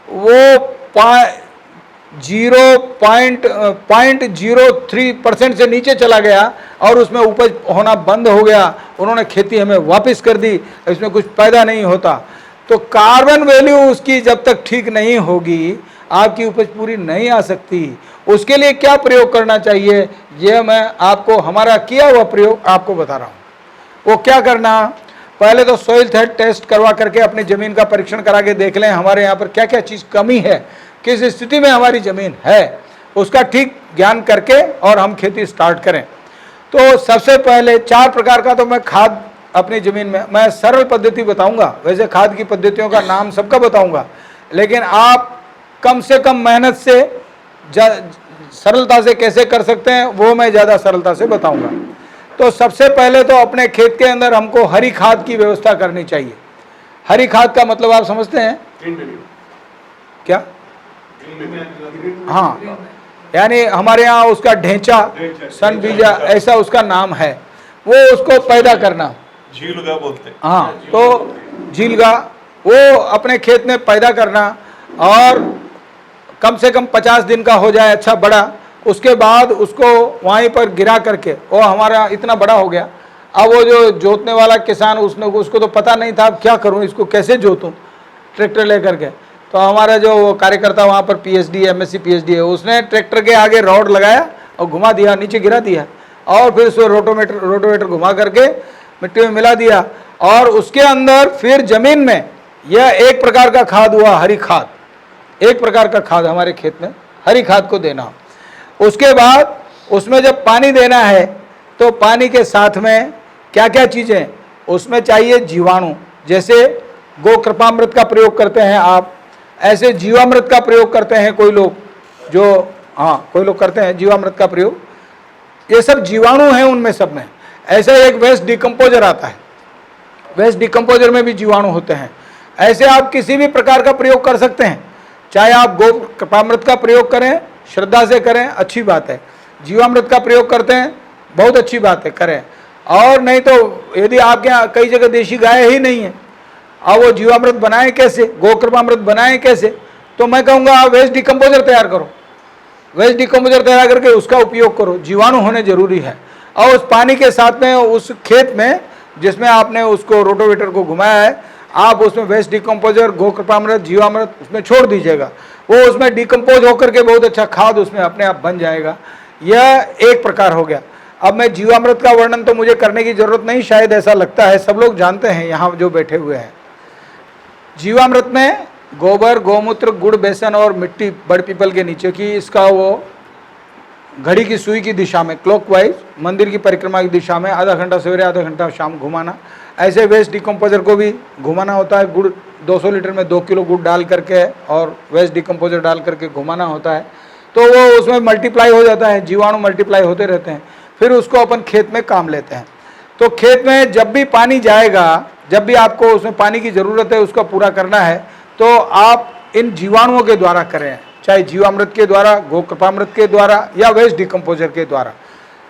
वो 0.03% से नीचे चला गया और उसमें उपज होना बंद हो गया। उन्होंने खेती हमें वापस कर दी, इसमें कुछ पैदा नहीं होता। तो कार्बन वैल्यू उसकी जब तक ठीक नहीं होगी आपकी उपज पूरी नहीं आ सकती। उसके लिए क्या प्रयोग करना चाहिए, यह मैं आपको हमारा किया हुआ प्रयोग आपको बता रहा हूँ। वो क्या करना, पहले तो सॉइल हेल्थ टेस्ट करवा करके अपनी ज़मीन का परीक्षण करा के देख लें हमारे यहाँ पर क्या क्या चीज़ कमी है, किस स्थिति में हमारी ज़मीन है, उसका ठीक ज्ञान करके और हम खेती स्टार्ट करें। तो सबसे पहले 4 प्रकार का तो मैं खाद अपनी ज़मीन में, मैं सरल पद्धति बताऊंगा, वैसे खाद की पद्धतियों का नाम सबका बताऊंगा, लेकिन आप कम से कम मेहनत से सरलता से कैसे कर सकते हैं वो मैं ज़्यादा सरलता से बताऊंगा। तो सबसे पहले तो अपने खेत के अंदर हमको हरी खाद की व्यवस्था करनी चाहिए। हरी खाद का मतलब आप समझते हैं क्या? हाँ, यानी हमारे यहाँ उसका ढेंचा, सन बीजा, ऐसा उसका नाम है, वो उसको पैदा करना, झीलगा बोलते हैं। हाँ, तो झीलगा वो अपने खेत में पैदा करना और कम से कम 50 दिन का हो जाए अच्छा बड़ा, उसके बाद उसको वहीं पर गिरा करके वो हमारा इतना बड़ा हो गया। अब वो जो जोतने वाला किसान उसको तो पता नहीं था अब क्या करूं, इसको कैसे जोतूं ट्रैक्टर लेकर के। तो हमारा जो कार्यकर्ता वहाँ पर पीएचडी एमएससी पीएचडी है, उसने ट्रैक्टर के आगे रॉड लगाया और घुमा दिया, नीचे गिरा दिया और फिर उसको रोटोवेटर घुमा करके मिट्टी में मिला दिया और उसके अंदर फिर जमीन में यह एक प्रकार का खाद हुआ, हरी खाद, एक प्रकार का खाद हमारे खेत में हरी खाद को देना। उसके बाद उसमें जब पानी देना है तो पानी के साथ में क्या क्या चीज़ें उसमें चाहिए, जीवाणु, जैसे गोकृपामृत का प्रयोग करते हैं आप, ऐसे जीवामृत का प्रयोग करते हैं कोई लोग, जो हाँ कोई लोग करते हैं जीवामृत का प्रयोग, ये सब जीवाणु हैं उनमें सब में। ऐसे एक वेस्ट डिकम्पोजर आता है, वेस्ट डिकम्पोजर में भी जीवाणु होते हैं। ऐसे आप किसी भी प्रकार का प्रयोग कर सकते हैं, चाहे आप गोकृपामृत का प्रयोग करें, श्रद्धा से करें, अच्छी बात है, जीवामृत का प्रयोग करते हैं बहुत अच्छी बात है, करें। और नहीं तो यदि आपके यहाँ कई जगह देशी गाय ही नहीं है, अब वो जीवामृत बनाएं कैसे, गोकृपामृत बनाएं कैसे, तो मैं कहूँगा आप वेस्ट डिकम्पोजर तैयार करो, वेस्ट डिकम्पोजर तैयार करके उसका उपयोग करो, जीवाणु होने जरूरी है। और उस पानी के साथ में उस खेत में जिसमें आपने उसको रोटोवेटर को घुमाया है, आप उसमें वेस्ट डिकम्पोजर, गोकृपामृत, जीवामृत उसमें छोड़ दीजिएगा, वो उसमें डिकम्पोज होकर के बहुत अच्छा खाद उसमें अपने आप बन जाएगा। यह एक प्रकार हो गया। अब मैं जीवामृत का वर्णन तो मुझे करने की जरूरत नहीं, शायद ऐसा लगता है सब लोग जानते हैं यहाँ जो बैठे हुए हैं। जीवामृत में गोबर, गोमूत्र, गुड़, बेसन और मिट्टी बड़ पीपल के नीचे की, इसका वो घड़ी की सुई की दिशा में क्लॉकवाइज मंदिर की परिक्रमा की दिशा में आधा घंटा सवेरे आधा घंटा शाम घुमाना। ऐसे वेस्ट डिकम्पोजर को भी घुमाना होता है, गुड़ 200 लीटर में 2 किलो गुड़ डाल करके और वेस्ट डिकम्पोजर डाल करके घुमाना होता है, तो वो उसमें मल्टीप्लाई हो जाता है, जीवाणु मल्टीप्लाई होते रहते हैं। फिर उसको अपन खेत में काम लेते हैं। तो खेत में जब भी पानी जाएगा, जब भी आपको उसमें पानी की ज़रूरत है, उसका पूरा करना है, तो आप इन जीवाणुओं के द्वारा करें, चाहे जीवामृत के द्वारा, गोकृपामृत के द्वारा या वेस्ट डिकम्पोजर के द्वारा।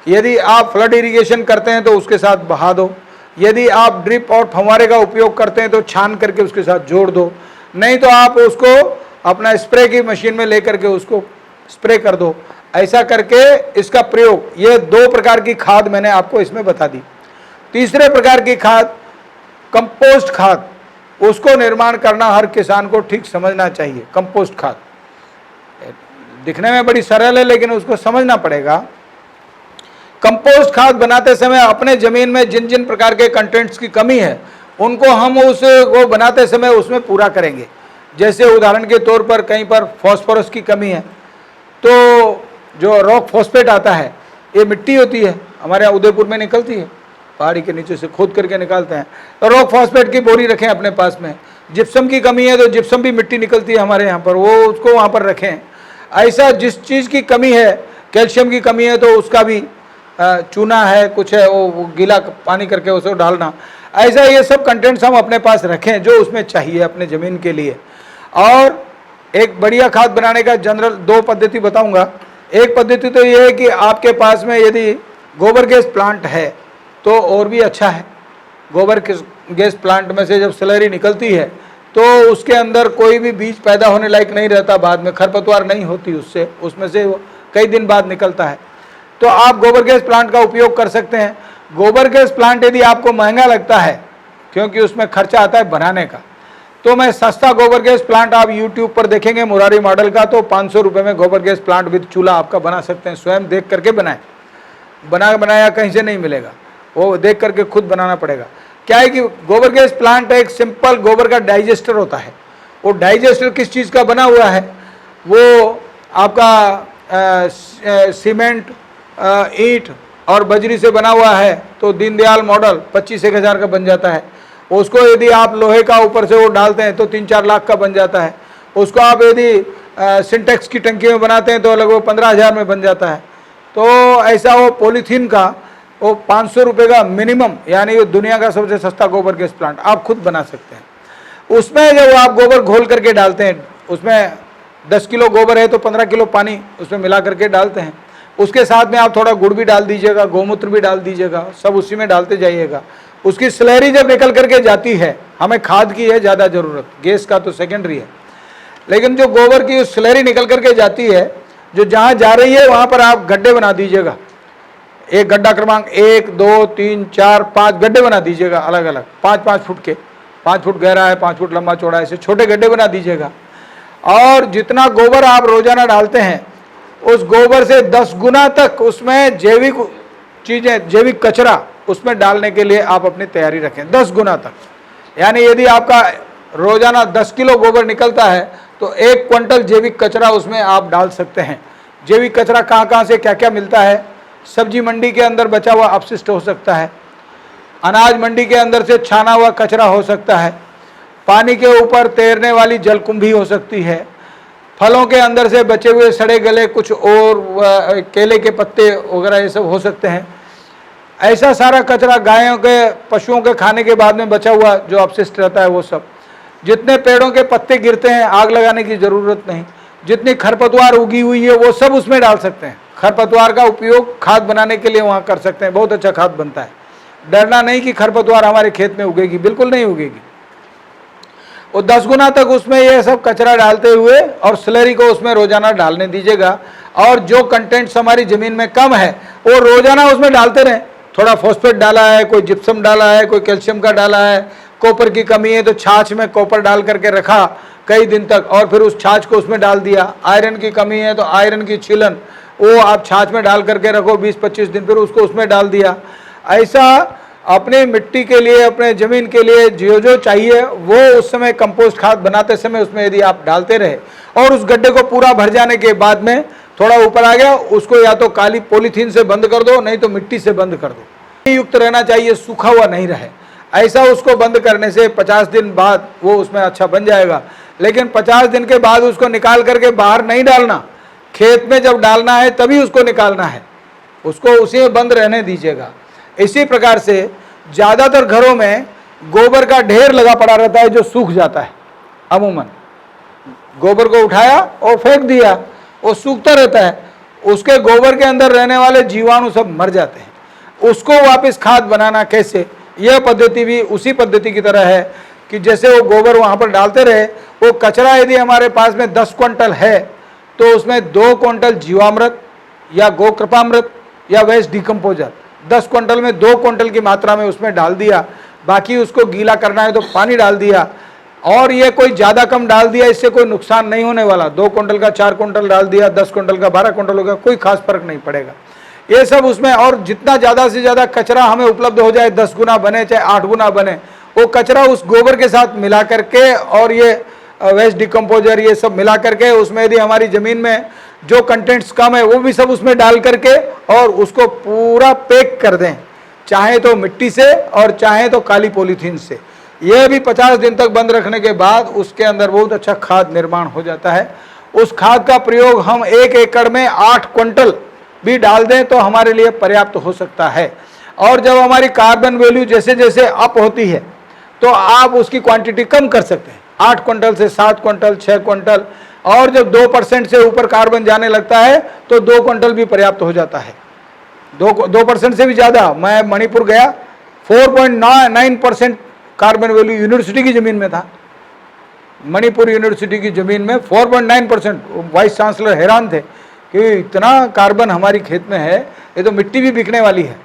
यदि आप फ्लड इरिगेशन करते हैं तो उसके साथ बहा दो, यदि आप ड्रिप और फव्वारे का उपयोग करते हैं तो छान करके उसके साथ जोड़ दो, नहीं तो आप उसको अपना स्प्रे की मशीन में लेकर के उसको स्प्रे कर दो। ऐसा करके इसका प्रयोग, ये 2 प्रकार की खाद मैंने आपको इसमें बता दी। तीसरे प्रकार की खाद कंपोस्ट खाद, उसको निर्माण करना हर किसान को ठीक समझना चाहिए। कंपोस्ट खाद दिखने में बड़ी सरल है लेकिन उसको समझना पड़ेगा। कंपोस्ट खाद बनाते समय अपने जमीन में जिन जिन प्रकार के कंटेंट्स की कमी है उनको हम उसको बनाते समय उसमें पूरा करेंगे। जैसे उदाहरण के तौर पर कहीं पर फॉस्फोरस की कमी है, तो जो रॉक फॉस्फेट आता है, ये मिट्टी होती है, हमारे यहाँ उदयपुर में निकलती है, पहाड़ी के नीचे से खोद करके निकालते हैं, तो रॉक फॉस्फेट की बोरी रखें अपने पास में। जिप्सम की कमी है तो जिप्सम भी मिट्टी निकलती है हमारे यहाँ पर, वो उसको वहाँ पर रखें। ऐसा जिस चीज़ की कमी है, कैल्शियम की कमी है तो उसका भी चूना है, कुछ है, वो गीला पानी करके उसको डालना। ऐसा ये सब कंटेंट्स हम अपने पास रखें जो उसमें चाहिए अपने ज़मीन के लिए। और एक बढ़िया खाद बनाने का जनरल 2 पद्धति बताऊंगा। एक पद्धति तो ये है कि आपके पास में यदि गोबर गैस प्लांट है तो और भी अच्छा है। गोबर गैस प्लांट में से जब स्लरी निकलती है तो उसके अंदर कोई भी बीज पैदा होने लायक नहीं रहता, बाद में खरपतवार नहीं होती उससे, उसमें से वो कई दिन बाद निकलता है। तो आप गोबर गैस प्लांट का उपयोग कर सकते हैं। गोबर गैस प्लांट यदि आपको महंगा लगता है क्योंकि उसमें खर्चा आता है बनाने का, तो मैं सस्ता गोबर गैस प्लांट आप YouTube पर देखेंगे मुरारी मॉडल का, तो 500 रुपये में गोबर गैस प्लांट विद चूल्हा आपका बना सकते हैं। स्वयं देख करके बनाएं, बनाया कहीं से नहीं मिलेगा, वो देख करके खुद बनाना पड़ेगा। क्या है कि गोबर गैस प्लांट एक सिंपल गोबर का डाइजेस्टर होता है। वो डाइजेस्टर किस चीज़ का बना हुआ है? वो आपका सीमेंट, ईंट और बजरी से बना हुआ है। तो दीनदयाल मॉडल 25-1 हज़ार का बन जाता है। उसको यदि आप लोहे का ऊपर से वो डालते हैं तो 3-4 लाख का बन जाता है। उसको आप यदि सिंटेक्स की टंकी में बनाते हैं तो लगभग 15 हज़ार में बन जाता है। तो ऐसा वो पॉलीथीन का वो 500 रुपये का मिनिमम, यानी वो दुनिया का सबसे सस्ता गोबर गैस प्लांट आप खुद बना सकते हैं। उसमें जब आप गोबर घोल करके डालते हैं, उसमें 10 किलो गोबर है तो 15 किलो पानी उसमें मिला करके डालते हैं। उसके साथ में आप थोड़ा गुड़ भी डाल दीजिएगा, गोमूत्र भी डाल दीजिएगा, सब उसी में डालते जाइएगा। उसकी स्लरी जब निकल करके जाती है, हमें खाद की है ज़्यादा ज़रूरत, गैस का तो सेकेंडरी है, लेकिन जो गोबर की स्लरी निकल करके जाती है, जो जहाँ जा रही है वहाँ पर आप गड्ढे बना दीजिएगा। एक गड्ढा क्रमांक 1, 2, 3, 4, 5 गड्ढे बना दीजिएगा अलग अलग, 5-5 फुट के, 5 फुट गहरा है, 5 फुट लंबा चौड़ा है, ऐसे छोटे गड्ढे बना दीजिएगा। और जितना गोबर आप रोजाना डालते हैं उस गोबर से 10 गुना तक उसमें जैविक चीज़ें, जैविक कचरा उसमें डालने के लिए आप अपनी तैयारी रखें 10 गुना तक। यानी यदि आपका रोजाना 10 किलो गोबर निकलता है तो 1 क्विंटल जैविक कचरा उसमें आप डाल सकते हैं। जैविक कचरा कहाँ से क्या क्या मिलता है? सब्जी मंडी के अंदर बचा हुआ अपशिष्ट हो सकता है, अनाज मंडी के अंदर से छाना हुआ कचरा हो सकता है, पानी के ऊपर तैरने वाली जलकुंभी हो सकती है, फलों के अंदर से बचे हुए सड़े गले कुछ और केले के पत्ते वगैरह ये सब हो सकते हैं। ऐसा सारा कचरा गायों के, पशुओं के खाने के बाद में बचा हुआ जो अपशिष्ट रहता है वो सब। जितने पेड़ों के पत्ते गिरते हैं आग लगाने की ज़रूरत नहीं। जितनी खरपतवार उगी हुई है वो सब उसमें डाल सकते हैं। खरपतवार का उपयोग खाद बनाने के लिए वहाँ कर सकते हैं, बहुत अच्छा खाद बनता है। डरना नहीं कि खरपतवार हमारे खेत में उगेगी, बिल्कुल नहीं उगेगी। वो 10 गुना तक उसमें ये सब कचरा डालते हुए और स्लरी को उसमें रोजाना डालने दीजिएगा। और जो कंटेंट्स हमारी ज़मीन में कम है वो रोजाना उसमें डालते रहें। थोड़ा फॉस्फेट डाला है, कोई जिप्सम डाला है, कोई कैल्शियम का डाला है, कॉपर की कमी है तो छाछ में कॉपर डाल करके रखा कई दिन तक और फिर उस छाछ को उसमें डाल दिया। आयरन की कमी है तो आयरन की छीलन वो आप छाछ में डाल करके रखो 20-25 दिन, फिर उसको उसमें डाल दिया। ऐसा अपने मिट्टी के लिए, अपने ज़मीन के लिए जो चाहिए वो उस समय कंपोस्ट खाद बनाते समय उसमें यदि आप डालते रहे और उस गड्ढे को पूरा भर जाने के बाद में थोड़ा ऊपर आ गया, उसको या तो काली पॉलीथीन से बंद कर दो, नहीं तो मिट्टी से बंद कर दो। युक्त रहना चाहिए, सूखा हुआ नहीं रहे। ऐसा उसको बंद करने से 50 दिन बाद वो उसमें अच्छा बन जाएगा। लेकिन 50 दिन के बाद उसको निकाल करके बाहर नहीं डालना, खेत में जब डालना है तभी उसको निकालना है, उसको उसी में बंद रहने दीजिएगा। इसी प्रकार से ज़्यादातर घरों में गोबर का ढेर लगा पड़ा रहता है जो सूख जाता है। अमूमन गोबर को उठाया और फेंक दिया, वो सूखता रहता है, उसके गोबर के अंदर रहने वाले जीवाणु सब मर जाते हैं। उसको वापस खाद बनाना कैसे, यह पद्धति भी उसी पद्धति की तरह है कि जैसे वो गोबर वहाँ पर डालते रहे, वो कचरा यदि हमारे पास में 10 क्विंटल है तो उसमें 2 क्विंटल जीवामृत या गोकृपामृत या वेस्ट डिकम्पोजर 10 क्विंटल में 2 क्विंटल की मात्रा में उसमें डाल दिया। बाकी उसको गीला करना है तो पानी डाल दिया। और ये कोई ज़्यादा कम डाल दिया, इससे कोई नुकसान नहीं होने वाला। 2 क्विंटल का 4 क्विंटल डाल दिया, 10 क्विंटल का 12 क्विंटल हो गया, कोई खास फर्क नहीं पड़ेगा। ये सब उसमें, और जितना ज़्यादा से ज़्यादा कचरा हमें उपलब्ध हो जाए, 10 गुना बने चाहे 8 गुना बने, वो कचरा उस गोबर के साथ मिला करके और ये वेस्ट डिकम्पोजर, ये सब मिला करके उसमें यदि हमारी ज़मीन में जो कंटेंट्स कम है वो भी सब उसमें डाल करके और उसको पूरा पैक कर दें, चाहे तो मिट्टी से और चाहे तो काली पॉलीथीन से। यह भी 50 दिन तक बंद रखने के बाद उसके अंदर बहुत अच्छा खाद निर्माण हो जाता है। उस खाद का प्रयोग हम 1 एकड़ में 8 क्विंटल भी डाल दें तो हमारे लिए पर्याप्त हो सकता है। और जब हमारी कार्बन वैल्यू जैसे जैसे अप होती है तो आप उसकी क्वांटिटी कम कर सकते हैं, 8 क्विंटल से 7 क्विंटल, 6 क्विंटल, और जब 2% से ऊपर कार्बन जाने लगता है तो 2 क्विंटल भी पर्याप्त हो जाता है। 2% से भी ज़्यादा। मैं मणिपुर गया, 4.9% कार्बन वैल्यू यूनिवर्सिटी की ज़मीन में था। मणिपुर यूनिवर्सिटी की ज़मीन में 4.9%। वाइस चांसलर हैरान थे कि इतना कार्बन हमारी खेत में है, ये तो मिट्टी भी बिकने वाली है,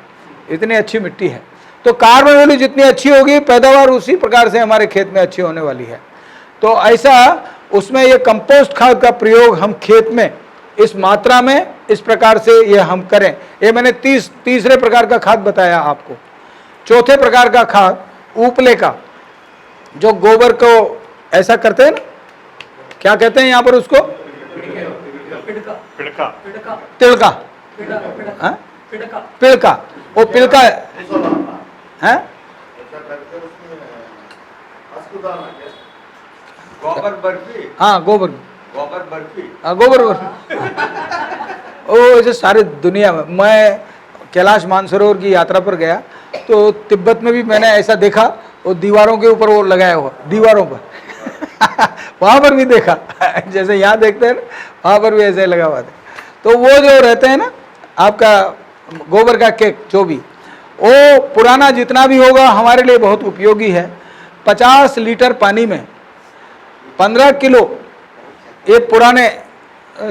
इतनी अच्छी मिट्टी है। तो कार्बन वैल्यू जितनी अच्छी होगी पैदावार उसी प्रकार से हमारे खेत में अच्छी होने वाली है। तो ऐसा उसमें ये कंपोस्ट खाद का प्रयोग हम खेत में इस मात्रा में इस प्रकार से ये हम करें। ये मैंने तीसरे प्रकार का खाद बताया आपको। चौथे प्रकार का खाद उपले का, जो गोबर को ऐसा करते हैं ना, क्या कहते हैं यहाँ पर उसको? तिलका। हाँ? पिड़का। वो पिड़का है, गोबर बर्फी। हाँ गोबर बर्फी। हाँ गोबर बर्फी। ओ ऐसे सारे दुनिया में। मैं कैलाश मानसरोवर की यात्रा पर गया तो तिब्बत में भी मैंने ऐसा देखा, वो दीवारों के ऊपर वो लगाया हुआ, दीवारों पर वहाँ पर भी देखा जैसे यहाँ देखते हैं वहाँ पर भी ऐसे लगा हुआ था। तो वो जो रहते हैं ना आपका गोबर का केक, जो भी वो पुराना जितना भी होगा हमारे लिए बहुत उपयोगी है। 50 लीटर पानी में 15 किलो ये पुराने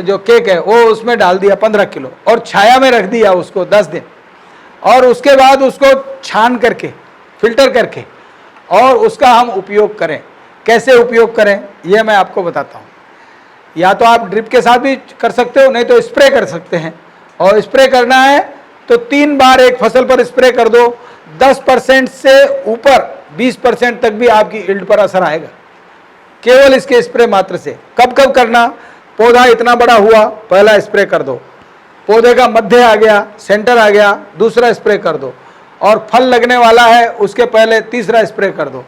जो केक है वो उसमें डाल दिया 15 किलो, और छाया में रख दिया उसको 10 दिन, और उसके बाद उसको छान करके फिल्टर करके और उसका हम उपयोग करें। कैसे उपयोग करें ये मैं आपको बताता हूँ। या तो आप ड्रिप के साथ भी कर सकते हो, नहीं तो स्प्रे कर सकते हैं। और स्प्रे करना है तो 3 बार एक फसल पर स्प्रे कर दो। 10% से ऊपर 20% तक भी आपकी यील्ड पर असर आएगा केवल इसके स्प्रे मात्र से। कब कब करना? पौधा इतना बड़ा हुआ, पहला स्प्रे कर दो। पौधे का मध्य आ गया, सेंटर आ गया, दूसरा स्प्रे कर दो। और फल लगने वाला है उसके पहले तीसरा स्प्रे कर दो।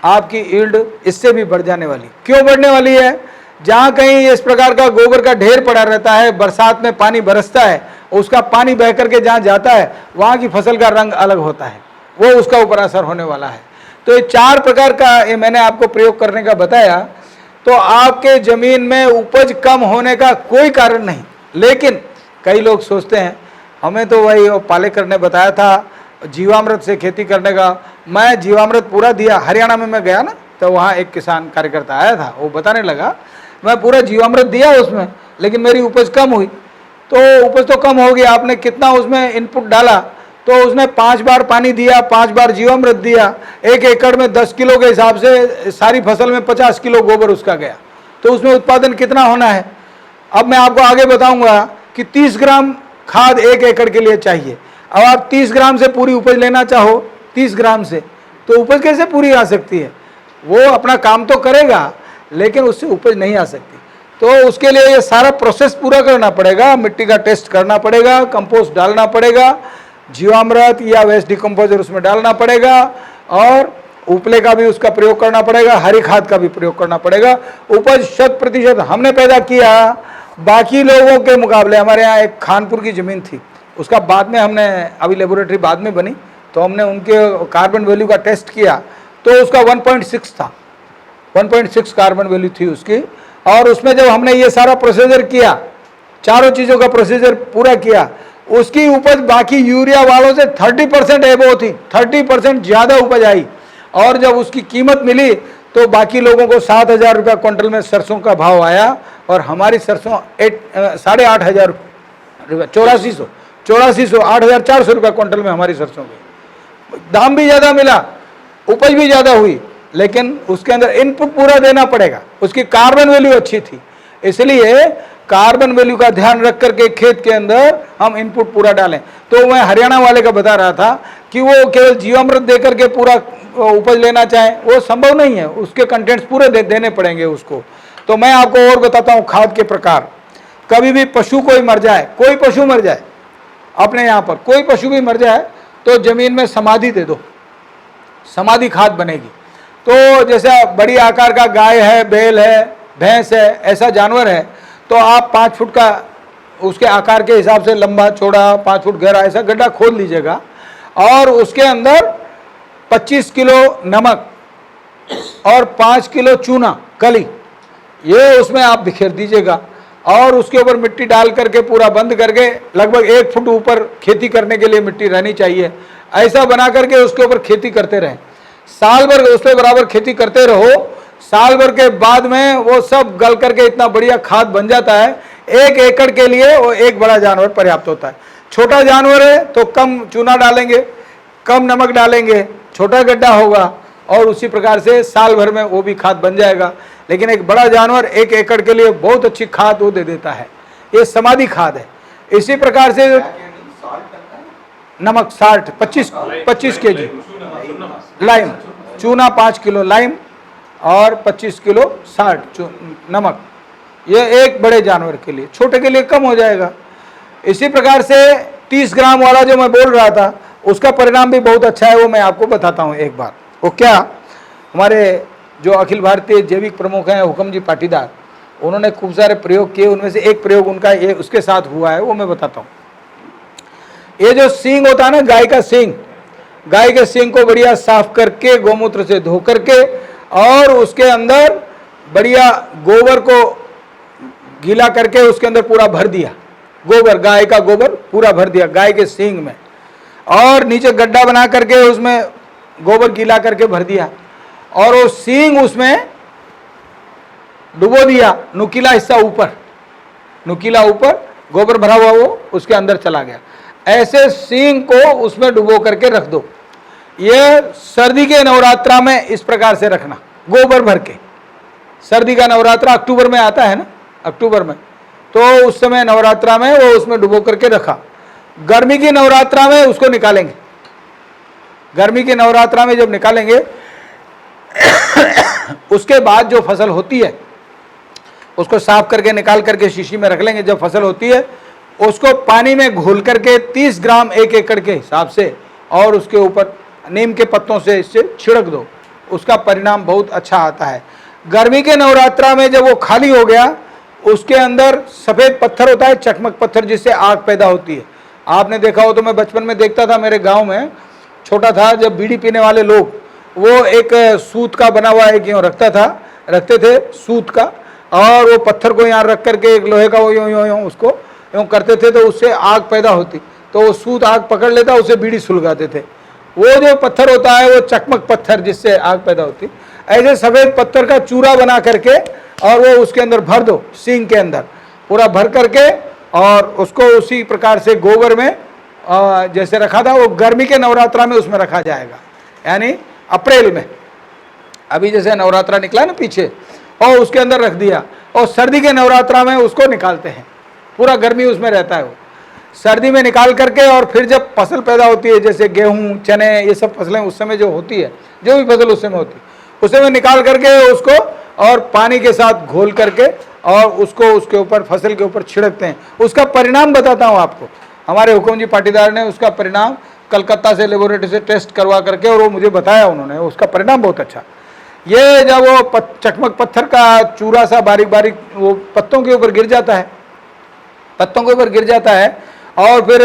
आपकी यील्ड इससे भी बढ़ जाने वाली। क्यों बढ़ने वाली है? जहाँ कहीं इस प्रकार का गोबर का ढेर पड़ा रहता है, बरसात में पानी बरसता है, उसका पानी बह करके जहाँ जाता है वहाँ की फसल का रंग अलग होता है, वो उसका ऊपर असर होने वाला है। तो ये 4 प्रकार का ये मैंने आपको प्रयोग करने का बताया। तो आपके ज़मीन में उपज कम होने का कोई कारण नहीं। लेकिन कई लोग सोचते हैं हमें तो वही पालेकर ने बताया था जीवामृत से खेती करने का। मैं जीवामृत पूरा दिया। हरियाणा में मैं गया ना तो वहाँ एक किसान कार्यकर्ता आया था, वो बताने लगा मैं पूरा जीवामृत दिया उसमें, लेकिन मेरी उपज कम हुई। तो उपज तो कम हो गया, आपने कितना उसमें इनपुट डाला? तो उसने 5 बार पानी दिया, 5 बार जीवामृत दिया, 1 एकड़ में 10 किलो के हिसाब से सारी फसल में 50 किलो गोबर उसका गया। तो उसमें उत्पादन कितना होना है? अब मैं आपको आगे बताऊंगा कि 30 ग्राम खाद 1 एकड़ के लिए चाहिए। अब आप 30 ग्राम से पूरी उपज लेना चाहो, 30 ग्राम से, तो उपज कैसे पूरी आ सकती है? वो अपना काम तो करेगा लेकिन उससे उपज नहीं आ सकती। तो उसके लिए ये सारा प्रोसेस पूरा करना पड़ेगा। मिट्टी का टेस्ट करना पड़ेगा, कंपोस्ट डालना पड़ेगा, जीवामृत या वेस्ट डिकम्पोजर उसमें डालना पड़ेगा, और उपले का भी उसका प्रयोग करना पड़ेगा, हरी खाद का भी प्रयोग करना पड़ेगा। उपज 100% हमने पैदा किया। बाकी लोगों के मुकाबले हमारे यहाँ एक खानपुर की ज़मीन थी, उसका बाद में हमने, अभी लेबोरेटरी बाद में बनी, तो हमने उनके कार्बन वैल्यू का टेस्ट किया तो उसका 1.6 था, 1.6 कार्बन वैल्यू थी उसकी। और उसमें जब हमने ये सारा प्रोसीजर किया, चारों चीज़ों का प्रोसीजर पूरा किया, उसकी उपज बाकी यूरिया वालों से 30% एबो थी, 30% ज़्यादा उपज आई। और जब उसकी कीमत मिली तो बाकी लोगों को 7,000 रुपया क्विंटल में सरसों का भाव आया, और हमारी सरसों 8,500 रुपया, 8400 8,400 रुपया क्विंटल में हमारी सरसों की। दाम भी ज़्यादा मिला, उपज भी ज़्यादा हुई, लेकिन उसके अंदर इनपुट पूरा देना पड़ेगा। उसकी कार्बन वैल्यू अच्छी थी, इसलिए कार्बन वैल्यू का ध्यान रख करके खेत के अंदर हम इनपुट पूरा डालें। तो मैं हरियाणा वाले का बता रहा था कि वो केवल जीवामृत दे करके पूरा उपज लेना चाहें, वो संभव नहीं है, उसके कंटेंट्स पूरे देने पड़ेंगे उसको। तो मैं आपको और बताता हूँ खाद के प्रकार। कभी भी पशु कोई मर जाए, कोई पशु मर जाए, अपने यहाँ पर कोई पशु भी मर जाए तो जमीन में समाधि दे दो, समाधि खाद बनेगी। तो जैसे बड़ी आकार का गाय है, बैल है, भैंस है, ऐसा जानवर है, तो आप 5 फुट का उसके आकार के हिसाब से लंबा चौड़ा 5 फुट गहरा ऐसा गड्ढा खोद लीजिएगा और उसके अंदर 25 किलो नमक और 5 किलो चूना कली ये उसमें आप बिखेर दीजिएगा और उसके ऊपर मिट्टी डाल करके पूरा बंद करके लगभग 1 फुट ऊपर खेती करने के लिए मिट्टी रहनी चाहिए। ऐसा बना करके उसके ऊपर खेती करते रहें, साल भर उस पर बराबर खेती करते रहो। साल भर के बाद में वो सब गल करके इतना बढ़िया खाद बन जाता है। 1 एकड़ के लिए वो एक बड़ा जानवर पर्याप्त होता है। छोटा जानवर है तो कम चूना डालेंगे, कम नमक डालेंगे, छोटा गड्ढा होगा और उसी प्रकार से साल भर में वो भी खाद बन जाएगा। लेकिन एक बड़ा जानवर 1 एकड़ के लिए बहुत अच्छी खाद वो दे देता है, ये समाधि खाद है। इसी प्रकार से नमक 25 केजी लाइम, चूना 5 किलो लाइम और 25 किलो साल्ट नमक, ये एक बड़े जानवर के लिए, छोटे के लिए कम हो जाएगा। इसी प्रकार से 30 ग्राम वाला जो मैं बोल रहा था उसका परिणाम भी बहुत अच्छा है, वो मैं आपको बताता हूँ एक बार। वो क्या, हमारे जो अखिल भारतीय जैविक प्रमुख हैं हुक्म जी पाटीदार, उन्होंने खूब सारे प्रयोग किए, उनमें से एक प्रयोग उनका ये उसके साथ हुआ है, वो मैं बताता हूँ। ये जो सींग होता है ना, गाय का सींग, गाय के सींग को बढ़िया साफ करके गौमूत्र से धो करके और उसके अंदर बढ़िया गोबर को गीला करके उसके अंदर पूरा भर दिया, गोबर, गाय का गोबर पूरा भर दिया गाय के सींग में और नीचे गड्ढा बना करके उसमें गोबर गीला करके भर दिया और वो सींग उसमें डुबो दिया, नुकीला हिस्सा ऊपर, नुकीला ऊपर गोबर भरा हुआ वो उसके अंदर चला गया। ऐसे सींग को उसमें डुबो करके रख दो। ये सर्दी के नवरात्रा में इस प्रकार से रखना, गोबर भर के। सर्दी का नवरात्रा अक्टूबर में आता है ना, अक्टूबर में, तो उस समय नवरात्रा में वो उसमें डुबो करके रखा। गर्मी की नवरात्रा में उसको निकालेंगे, गर्मी की नवरात्रा में जब निकालेंगे उसके बाद जो फसल होती है उसको साफ करके निकाल करके शीशी में रख लेंगे। जब फसल होती है उसको पानी में घोल करके 30 ग्राम 1 एकड़ के हिसाब से और उसके ऊपर नीम के पत्तों से इससे छिड़क दो, उसका परिणाम बहुत अच्छा आता है। गर्मी के नवरात्रा में जब वो खाली हो गया, उसके अंदर सफ़ेद पत्थर होता है, चकमक पत्थर, जिससे आग पैदा होती है। आपने देखा हो तो मैं बचपन में देखता था, मेरे गांव में छोटा था जब बीड़ी पीने वाले लोग वो एक सूत का बना हुआ एक यूँ रखते थे सूत का, और वो पत्थर को यहाँ रख करके एक लोहे का वो यूँ यूँ यूँ उसको यूँ करते थे तो उससे आग पैदा होती, तो वो सूत आग पकड़ लेता, उसे बीड़ी सुलगाते थे। वो जो पत्थर होता है वो चकमक पत्थर, जिससे आग पैदा होती। ऐसे सफ़ेद पत्थर का चूरा बना करके और वो उसके अंदर भर दो, सींग के अंदर पूरा भर करके, और उसको उसी प्रकार से गोबर में जैसे रखा था वो गर्मी के नवरात्रा में उसमें रखा जाएगा, यानी अप्रैल में, अभी जैसे नवरात्रा निकला ना पीछे, और उसके अंदर रख दिया। और सर्दी के नवरात्रा में उसको निकालते हैं, पूरा गर्मी उसमें रहता है वो। सर्दी में निकाल करके और फिर जब फसल पैदा होती है, जैसे गेहूं, चने, ये सब फसलें उस समय जो होती है, जो भी फसल उस समय होती है, उस समय निकाल करके उसको और पानी के साथ घोल करके और उसको उसके ऊपर, फसल के ऊपर छिड़कते हैं। उसका परिणाम बताता हूँ आपको। हमारे हुक्म जी पाटीदार ने उसका परिणाम कलकत्ता से लेबोरेटरी से टेस्ट करवा करके और वो मुझे बताया उन्होंने, उसका परिणाम बहुत अच्छा। ये जब वो चकमक पत्थर का चूरा सा बारीक बारीक वो पत्तों के ऊपर गिर जाता है, पत्तों के ऊपर गिर जाता है, और फिर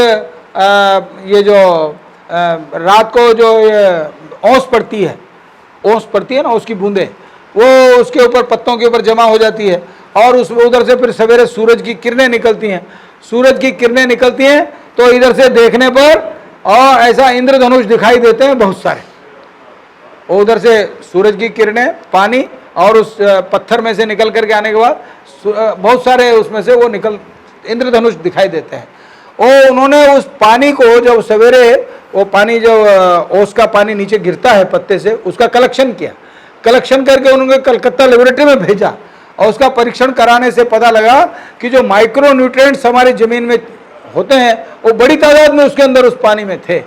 ये जो रात को जो ओस पड़ती है ना, उसकी बूंदें वो उसके ऊपर पत्तों के ऊपर जमा हो जाती है, और उस उधर से फिर सवेरे सूरज की किरणें निकलती हैं। सूरज की किरणें निकलती हैं तो इधर से देखने पर और ऐसा इंद्रधनुष दिखाई देते हैं बहुत सारे। उधर से सूरज की किरणें, पानी और उस पत्थर में से निकल करके आने के बाद बहुत सारे उसमें से वो इंद्रधनुष दिखाई देते हैं। और उन्होंने उस पानी को जब सवेरे वो पानी जब ओस का पानी नीचे गिरता है पत्ते से, उसका कलेक्शन किया, कलेक्शन करके उन्होंने कलकत्ता लेबोरेटरी में भेजा और उसका परीक्षण कराने से पता लगा कि जो माइक्रो न्यूट्रिएंट्स हमारी ज़मीन में होते हैं वो बड़ी तादाद में उसके अंदर उस पानी में थे,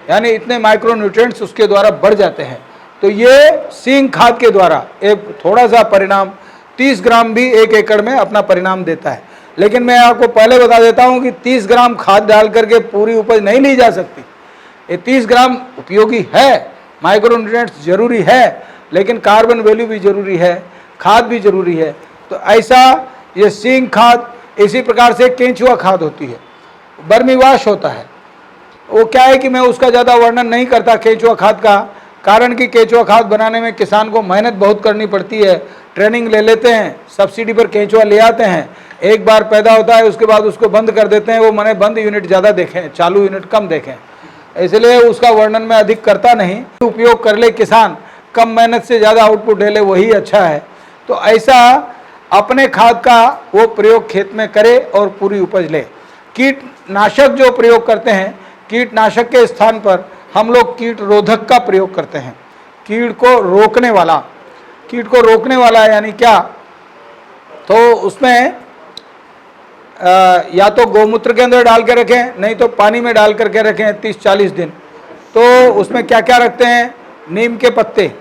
यानी इतने माइक्रो न्यूट्रिएंट्स उसके द्वारा बढ़ जाते हैं। तो ये सींग खाद के द्वारा एक थोड़ा सा परिणाम 30 ग्राम भी 1 एकड़ में अपना परिणाम देता है। लेकिन मैं आपको पहले बता देता हूं कि 30 ग्राम खाद डाल करके पूरी उपज नहीं ली जा सकती। ये 30 ग्राम उपयोगी है, माइक्रो न्यूट्रिएंट्स जरूरी है, लेकिन कार्बन वैल्यू भी जरूरी है, खाद भी जरूरी है। तो ऐसा ये सींग खाद, इसी प्रकार से केंचुआ खाद होती है, बर्मी वाश होता है। वो क्या है कि मैं उसका ज़्यादा वर्णन नहीं करता केंचुआ खाद का, कारण कि केंचुआ खाद बनाने में किसान को मेहनत बहुत करनी पड़ती है। ट्रेनिंग ले लेते हैं, सब्सिडी पर केंचुआ ले आते हैं, एक बार पैदा होता है उसके बाद उसको बंद कर देते हैं। वो मैंने बंद यूनिट ज़्यादा देखे हैं, चालू यूनिट कम देखे हैं, इसलिए उसका वर्णन मैं अधिक करता नहीं। उपयोग कर ले किसान, कम मेहनत से ज़्यादा आउटपुट ले ले, वही अच्छा है। तो ऐसा अपने खाद का वो प्रयोग खेत में करे और पूरी उपज ले। कीटनाशक जो प्रयोग करते हैं, कीटनाशक के स्थान पर हम लोग कीट रोधक का प्रयोग करते हैं। कीट को रोकने वाला यानी क्या, तो उसमें या तो गौमूत्र के अंदर डाल के रखें, नहीं तो पानी में डाल करके रखें 30-40 दिन। तो उसमें क्या क्या रखते हैं, नीम के पत्ते,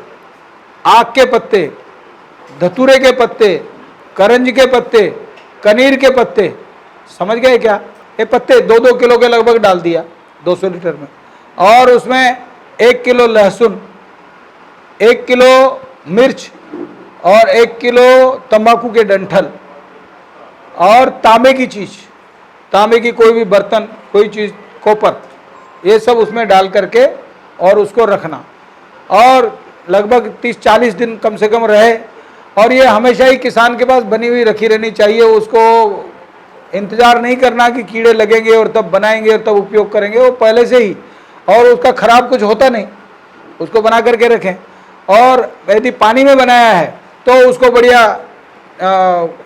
आक के पत्ते, धतूरे के पत्ते, करंज के पत्ते, कनीर के पत्ते, समझ गए क्या, ये पत्ते 2-2 किलो के लगभग डाल दिया 200 लीटर में। और उसमें 1 किलो लहसुन, 1 किलो मिर्च और 1 किलो तंबाकू के डंठल और तांबे की चीज़, तांबे की कोई भी बर्तन, कोई चीज़, कॉपर, ये सब उसमें डाल करके और उसको रखना, और लगभग 30-40 दिन कम से कम रहे। और ये हमेशा ही किसान के पास बनी हुई रखी रहनी चाहिए, उसको इंतज़ार नहीं करना कि कीड़े लगेंगे और तब बनाएंगे और तब उपयोग करेंगे, वो पहले से ही, और उसका खराब कुछ होता नहीं, उसको बना करके रखें। और यदि पानी में बनाया है तो उसको बढ़िया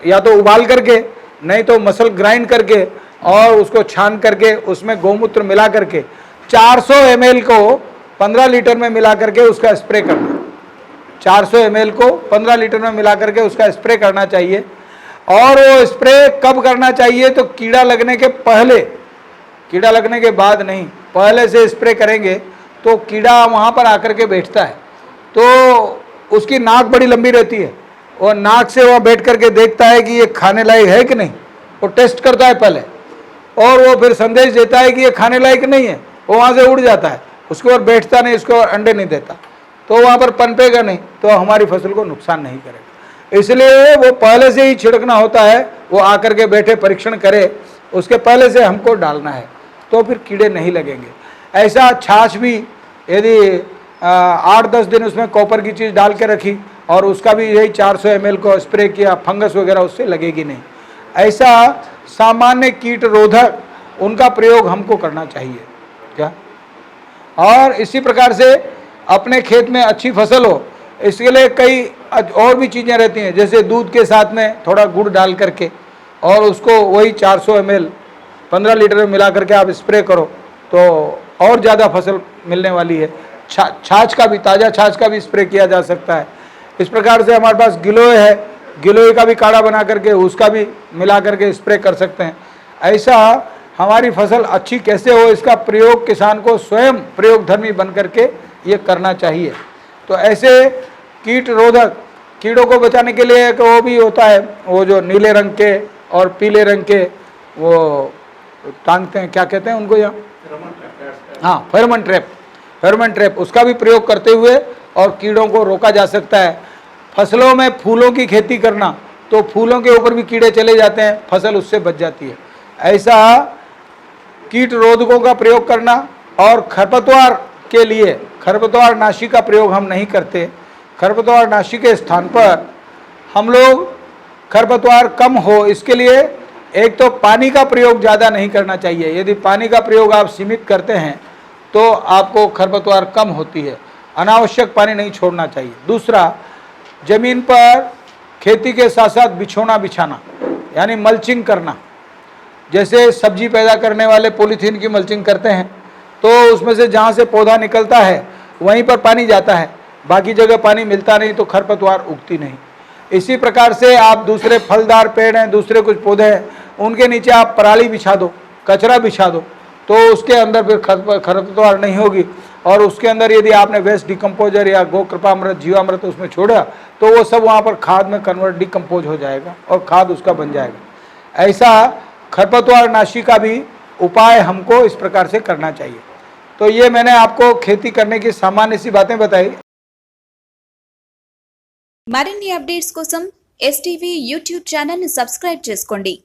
या तो उबाल करके, नहीं तो मसल ग्राइंड करके और उसको छान करके उसमें गौमूत्र मिला करके 400 ml को 15 लीटर में मिला करके उसका स्प्रे करना। 400 ml को 15 लीटर में मिला करके उसका स्प्रे करना चाहिए। और वो स्प्रे कब करना चाहिए, तो कीड़ा लगने के पहले, कीड़ा लगने के बाद नहीं, पहले से स्प्रे करेंगे तो कीड़ा वहाँ पर आकर के बैठता है, तो उसकी नाक बड़ी लंबी रहती है, और नाक से वह बैठ करके देखता है कि ये खाने लायक है कि नहीं, वो टेस्ट करता है पहले, और वो फिर संदेश देता है कि ये खाने लायक नहीं है, वो वहाँ से उड़ जाता है, उसके ऊपर बैठता नहीं, उसके ऊपर अंडे नहीं देता, तो वहाँ पर पनपेगा नहीं, तो हमारी फसल को नुकसान नहीं करेगा। इसलिए वो पहले से ही छिड़कना होता है, वो आकर के बैठे परीक्षण करे, उसके पहले से हमको डालना है, तो फिर कीड़े नहीं लगेंगे। ऐसा छाछ भी यदि 8-10 दिन उसमें कॉपर की चीज़ डाल के रखी और उसका भी यही 400 ml को स्प्रे किया, फंगस वगैरह उससे लगेगी नहीं। ऐसा सामान्य कीट रोधक उनका प्रयोग हमको करना चाहिए क्या। और इसी प्रकार से अपने खेत में अच्छी फसल हो, इसके लिए कई और भी चीज़ें रहती हैं, जैसे दूध के साथ में थोड़ा गुड़ डाल करके और उसको वही 400 ml 15 लीटर में मिला करके आप स्प्रे करो तो और ज़्यादा फसल मिलने वाली है। छाछ का भी, ताज़ा छाछ का भी स्प्रे किया जा सकता है। इस प्रकार से हमारे पास गिलोय है, गिलोय का भी काढ़ा बना करके उसका भी मिला करके स्प्रे कर सकते हैं। ऐसा हमारी फसल अच्छी कैसे हो, इसका प्रयोग किसान को स्वयं प्रयोगधर्मी बन करके ये करना चाहिए। तो ऐसे कीट रोधक, कीड़ों को बचाने के लिए एक वो भी होता है, वो जो नीले रंग के और पीले रंग के वो टांगते हैं, क्या कहते हैं उनको यहाँ, हाँ फेरोमोन ट्रैप, फेरोमोन ट्रैप, उसका भी प्रयोग करते हुए और कीड़ों को रोका जा सकता है। फसलों में फूलों की खेती करना, तो फूलों के ऊपर भी कीड़े चले जाते हैं, फसल उससे बच जाती है। ऐसा कीट रोधकों का प्रयोग करना। और खरपतवार के लिए खरपतवार नाशी का प्रयोग हम नहीं करते। खरपतवार नाशी के स्थान पर हम लोग खरपतवार कम हो, इसके लिए एक तो पानी का प्रयोग ज़्यादा नहीं करना चाहिए। यदि पानी का प्रयोग आप सीमित करते हैं तो आपको खरपतवार कम होती है, अनावश्यक पानी नहीं छोड़ना चाहिए। दूसरा, जमीन पर खेती के साथ साथ बिछोना बिछाना, यानी मल्चिंग करना। जैसे सब्जी पैदा करने वाले पॉलीथीन की मल्चिंग करते हैं, तो उसमें से जहाँ से पौधा निकलता है वहीं पर पानी जाता है, बाकी जगह पानी मिलता नहीं, तो खरपतवार उगती नहीं। इसी प्रकार से आप दूसरे फलदार पेड़ हैं, दूसरे कुछ पौधे हैं, उनके नीचे आप पराली बिछा दो, कचरा बिछा दो, तो उसके अंदर फिर खरपतवार नहीं होगी। और उसके अंदर यदि आपने वेस्ट डिकम्पोजर या गो कृपामृत, जीवामृत उसमें छोड़ा तो वो सब वहाँ पर खाद में कन्वर्ट डिकम्पोज हो जाएगा और खाद उसका बन जाएगा। ऐसा खरपतवार नाशी का भी उपाय हमको इस प्रकार से करना चाहिए। तो ये मैंने आपको खेती करने की सामान्य सी बातें बताई। మరిన్ని అప్డేట్స్ కోసం STV యూట్యూబ్ ఛానల్ ని సబ్స్క్రైబ్ చేసుకోండి।